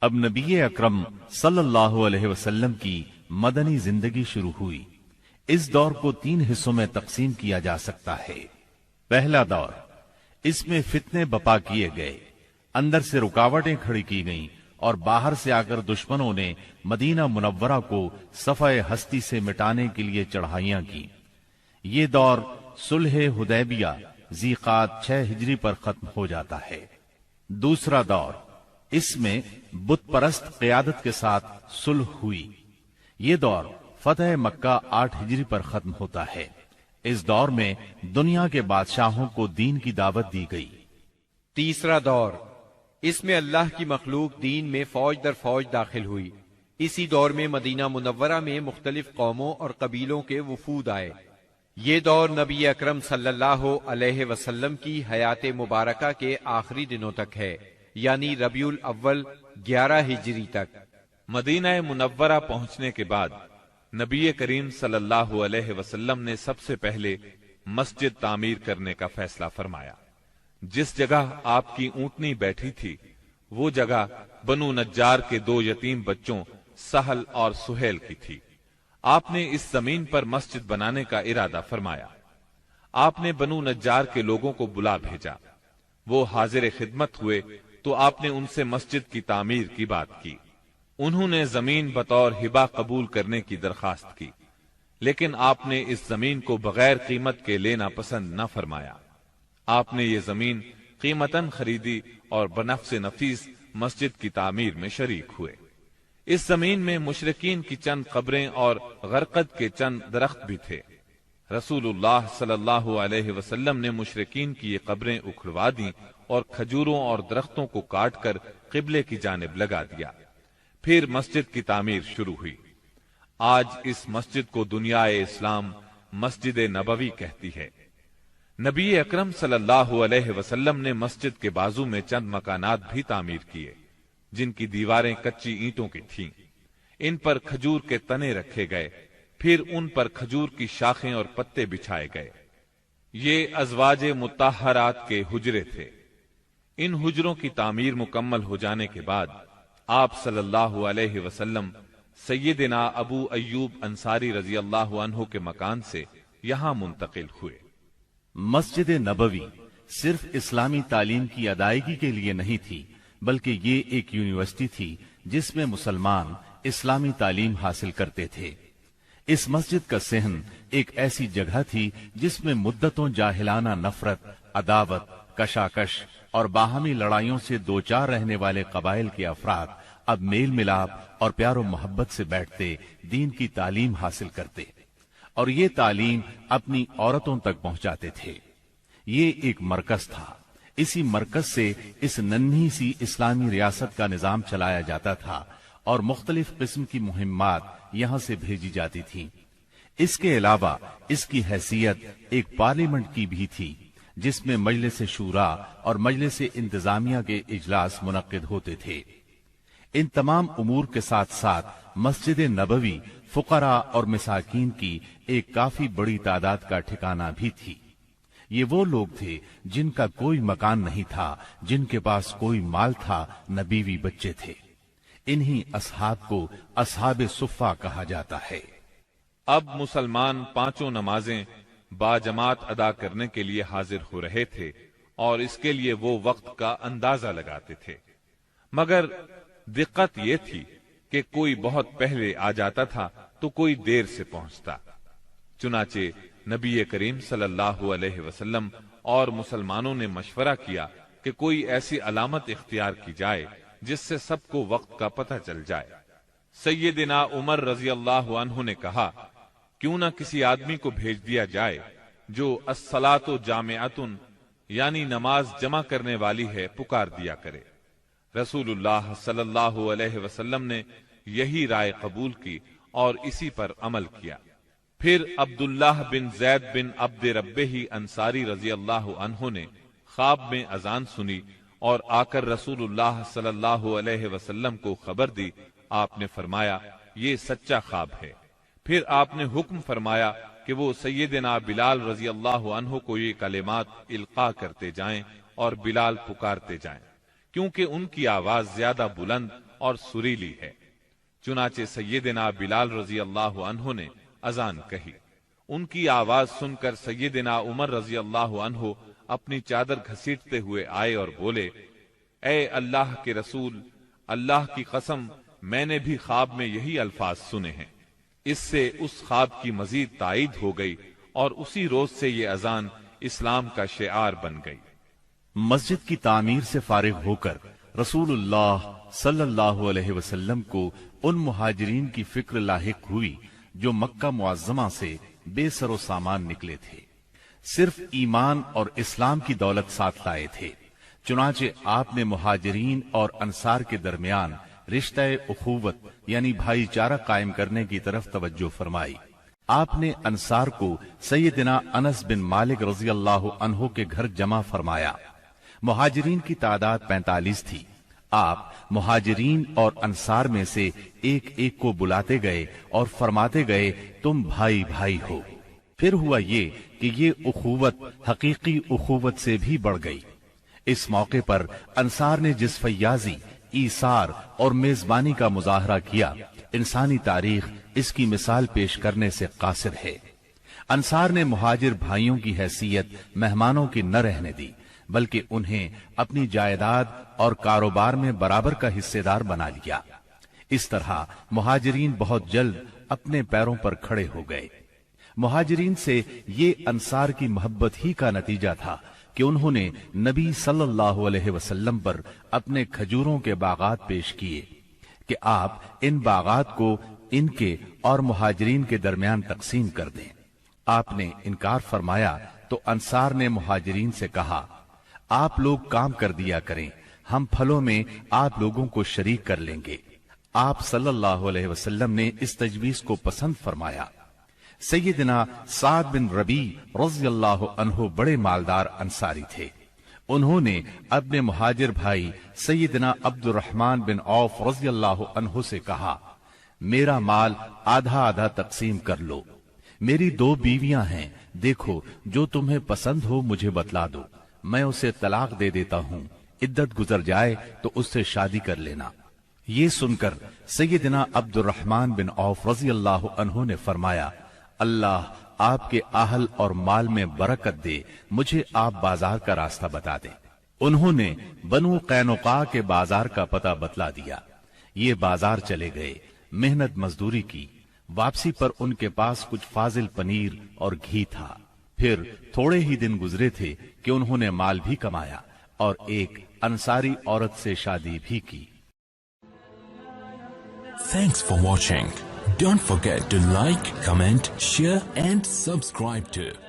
اب نبی اکرم صلی اللہ علیہ وسلم کی مدنی زندگی شروع ہوئی۔ اس دور کو 3 حصوں میں تقسیم کیا جا سکتا ہے۔ پہلا دور، اس میں فتنے بپا کیے گئے، اندر سے رکاوٹیں کھڑی کی گئیں اور باہر سے آ کر دشمنوں نے مدینہ منورہ کو صفحہ ہستی سے مٹانے کے لیے چڑھائیاں کی۔ یہ دور صلح حدیبیہ ذیقعد 6 ہجری پر ختم ہو جاتا ہے۔ دوسرا دور، اس میں بت پرست قیادت کے ساتھ صلح ہوئی۔ یہ دور فتح مکہ 8 ہجری پر ختم ہوتا ہے۔ اس دور میں دنیا کے بادشاہوں کو دین کی دعوت دی گئی۔ تیسرا دور، اس میں اللہ کی مخلوق دین میں فوج در فوج داخل ہوئی۔ اسی دور میں مدینہ منورہ میں مختلف قوموں اور قبیلوں کے وفود آئے۔ یہ دور نبی اکرم صلی اللہ علیہ وسلم کی حیات مبارکہ کے آخری دنوں تک ہے، یعنی ربیع الاول 11 ہجری تک۔ مدینہ منورہ پہنچنے کے بعد نبی کریم صلی اللہ علیہ وسلم نے سب سے پہلے مسجد تعمیر کرنے کا فیصلہ فرمایا۔ جس جگہ آپ کی اونٹنی بیٹھی تھی وہ جگہ بنو نجار کے 2 یتیم بچوں سہل اور سہیل کی تھی۔ آپ نے اس زمین پر مسجد بنانے کا ارادہ فرمایا۔ آپ نے بنو نجار کے لوگوں کو بلا بھیجا۔ وہ حاضر خدمت ہوئے تو آپ نے ان سے مسجد کی تعمیر کی بات کی۔ انہوں نے زمین بطور ہبہ قبول کرنے کی درخواست کی، لیکن آپ نے اس زمین کو بغیر قیمت کے لینا پسند نہ فرمایا۔ آپ نے یہ زمین قیمتاً خریدی اور بنفس نفیس مسجد کی تعمیر میں شریک ہوئے۔ اس زمین میں مشرکین کی چند قبریں اور غرقد کے چند درخت بھی تھے۔ رسول اللہ صلی اللہ علیہ وسلم نے مشرکین کی یہ قبریں اکھڑوا دیں اور کھجوروں اور درختوں کو کاٹ کر قبلے کی جانب لگا دیا۔ پھر مسجد کی تعمیر شروع ہوئی۔ آج اس مسجد کو دنیا اسلام مسجد نبوی کہتی ہے۔ نبی اکرم صلی اللہ علیہ وسلم نے مسجد کے بازو میں چند مکانات بھی تعمیر کیے جن کی دیواریں کچی اینٹوں کی تھیں۔ ان پر کھجور کے تنے رکھے گئے، پھر ان پر کھجور کی شاخیں اور پتے بچھائے گئے۔ یہ ازواج مطہرات کے حجرے تھے۔ ان حجروں کی تعمیر مکمل ہو جانے کے بعد آپ صلی اللہ علیہ وسلم سیدنا ابو ایوب انصاری رضی اللہ عنہ کے مکان سے یہاں منتقل ہوئے۔ مسجد نبوی صرف اسلامی تعلیم کی ادائیگی کے لیے نہیں تھی، بلکہ یہ ایک یونیورسٹی تھی جس میں مسلمان اسلامی تعلیم حاصل کرتے تھے۔ اس مسجد کا صحن ایک ایسی جگہ تھی جس میں مدتوں جاہلانہ نفرت، عداوت، کشاکش اور باہمی لڑائیوں سے دوچار رہنے والے قبائل کے افراد اب میل ملاپ اور پیار و محبت سے بیٹھتے، دین کی تعلیم حاصل کرتے اور یہ تعلیم اپنی عورتوں تک پہنچاتے تھے۔ یہ ایک مرکز تھا، اسی مرکز سے اس ننھی سی اسلامی ریاست کا نظام چلایا جاتا تھا اور مختلف قسم کی مہمات یہاں سے بھیجی جاتی تھیں۔ اس کے علاوہ اس کی حیثیت ایک پارلیمنٹ کی بھی تھی جس میں مجلس شورا اور مجلس انتظامیہ کے اجلاس منعقد ہوتے تھے۔ ان تمام امور کے ساتھ ساتھ مسجد نبوی فقراء اور مساکین کی ایک کافی بڑی تعداد کا ٹھکانہ بھی تھی۔ یہ وہ لوگ تھے جن کا کوئی مکان نہیں تھا، جن کے پاس کوئی مال تھا، نہ بیوی بچے تھے۔ انہی اصحاب کو اصحاب صفہ کہا جاتا ہے۔ اب مسلمان پانچوں نمازیں باجماعت ادا کرنے کے لیے حاضر ہو رہے تھے اور اس کے لیے وہ وقت کا اندازہ لگاتے تھے، مگر دقت یہ تھی کہ کوئی بہت پہلے آ جاتا تھا تو کوئی دیر سے پہنچتا۔ چنانچہ نبی کریم صلی اللہ علیہ وسلم اور مسلمانوں نے مشورہ کیا کہ کوئی ایسی علامت اختیار کی جائے جس سے سب کو وقت کا پتہ چل جائے۔ سیدنا عمر رضی اللہ عنہ نے کہا، کیوں نہ کسی آدمی کو بھیج دیا جائے جو الصلاۃ جامعۃ یعنی نماز جمع کرنے والی ہے پکار دیا کرے۔ رسول اللہ صلی اللہ علیہ وسلم نے یہی رائے قبول کی اور اسی پر عمل کیا۔ پھر عبداللہ بن زید بن عبد ربہ انصاری رضی اللہ عنہ نے خواب میں اذان سنی اور آ کر رسول اللہ صلی اللہ علیہ وسلم کو خبر دی۔ آپ نے فرمایا، یہ سچا خواب ہے۔ پھر آپ نے حکم فرمایا کہ وہ سیدنا بلال رضی اللہ عنہ کو یہ کلمات القاء کرتے جائیں اور بلال پکارتے جائیں، کیونکہ ان کی آواز زیادہ بلند اور سریلی ہے۔ چنانچہ سیدنا بلال رضی اللہ عنہ نے اذان کہی۔ ان کی آواز سن کر سیدنا عمر رضی اللہ عنہ اپنی چادر گھسیٹتے ہوئے آئے اور بولے، اے اللہ کے رسول، اللہ کی قسم میں نے بھی خواب میں یہی الفاظ سنے ہیں۔ اس سے اس خواب کی مزید تائید ہو گئی اور اسی روز سے یہ اذان اسلام کا شعار بن گئی۔ مسجد کی تعمیر سے فارغ ہو کر رسول اللہ صلی اللہ علیہ وسلم کو ان مہاجرین کی فکر لاحق ہوئی جو مکہ معظمہ سے بے سر و سامان نکلے تھے، صرف ایمان اور اسلام کی دولت ساتھ لائے تھے۔ چنانچہ آپ نے مہاجرین اور انصار کے درمیان رشتہ اخوت یعنی بھائی چارہ قائم کرنے کی طرف توجہ فرمائی۔ آپ نے انصار کو سیدنا انس بن مالک رضی اللہ عنہ کے گھر جمع فرمایا۔ مہاجرین کی تعداد 45 تھی۔ آپ مہاجرین اور انصار میں سے ایک ایک کو بلاتے گئے اور فرماتے گئے، تم بھائی بھائی ہو۔ پھر ہوا یہ کہ یہ اخوت حقیقی اخوت سے بھی بڑھ گئی۔ اس موقع پر انصار نے جس فیاضی، ایثار اور میزبانی کا مظاہرہ کیا، انسانی تاریخ اس کی مثال پیش کرنے سے قاصر ہے۔ انصار نے مہاجر بھائیوں کی حیثیت مہمانوں کی نہ رہنے دی، بلکہ انہیں اپنی جائیداد اور کاروبار میں برابر کا حصے دار بنا لیا۔ اس طرح مہاجرین بہت جلد اپنے پیروں پر کھڑے ہو گئے۔ مہاجرین سے یہ انصار کی محبت ہی کا نتیجہ تھا کہ انہوں نے نبی صلی اللہ علیہ وسلم پر اپنے کھجوروں کے باغات پیش کیے کہ آپ ان باغات کو ان کے اور مہاجرین کے درمیان تقسیم کر دیں۔ آپ نے انکار فرمایا تو انصار نے مہاجرین سے کہا، آپ لوگ کام کر دیا کریں، ہم پھلوں میں آپ لوگوں کو شریک کر لیں گے۔ آپ صلی اللہ علیہ وسلم نے اس تجویز کو پسند فرمایا۔ سیدنا سعد بن ربیع رضی اللہ عنہ بڑے مالدار انصاری تھے۔ انہوں نے اپنے مہاجر بھائی سیدنا عبد الرحمن بن عوف رضی اللہ عنہ سے کہا، میرا مال آدھا آدھا تقسیم کر لو، میری 2 بیویاں ہیں، دیکھو جو تمہیں پسند ہو مجھے بتلا دو، میں اسے طلاق دے دیتا ہوں، عدت گزر جائے تو اس سے شادی کر لینا۔ یہ سن کر سیدنا عبد الرحمن بن عوف رضی اللہ عنہ نے فرمایا، اللہ آپ کے اہل اور مال میں برکت دے، مجھے آپ بازار کا راستہ بتا دیں۔ انہوں نے بنو قینقاع کے بازار کا پتہ بتلا دیا۔ یہ بازار چلے گئے، محنت مزدوری کی، واپسی پر ان کے پاس کچھ فاضل پنیر اور گھی تھا۔ پھر تھوڑے ہی دن گزرے تھے کہ انہوں نے مال بھی کمایا اور ایک انصاری عورت سے شادی بھی کی۔ Thanks for watching. Don't forget to like, comment, share and subscribe to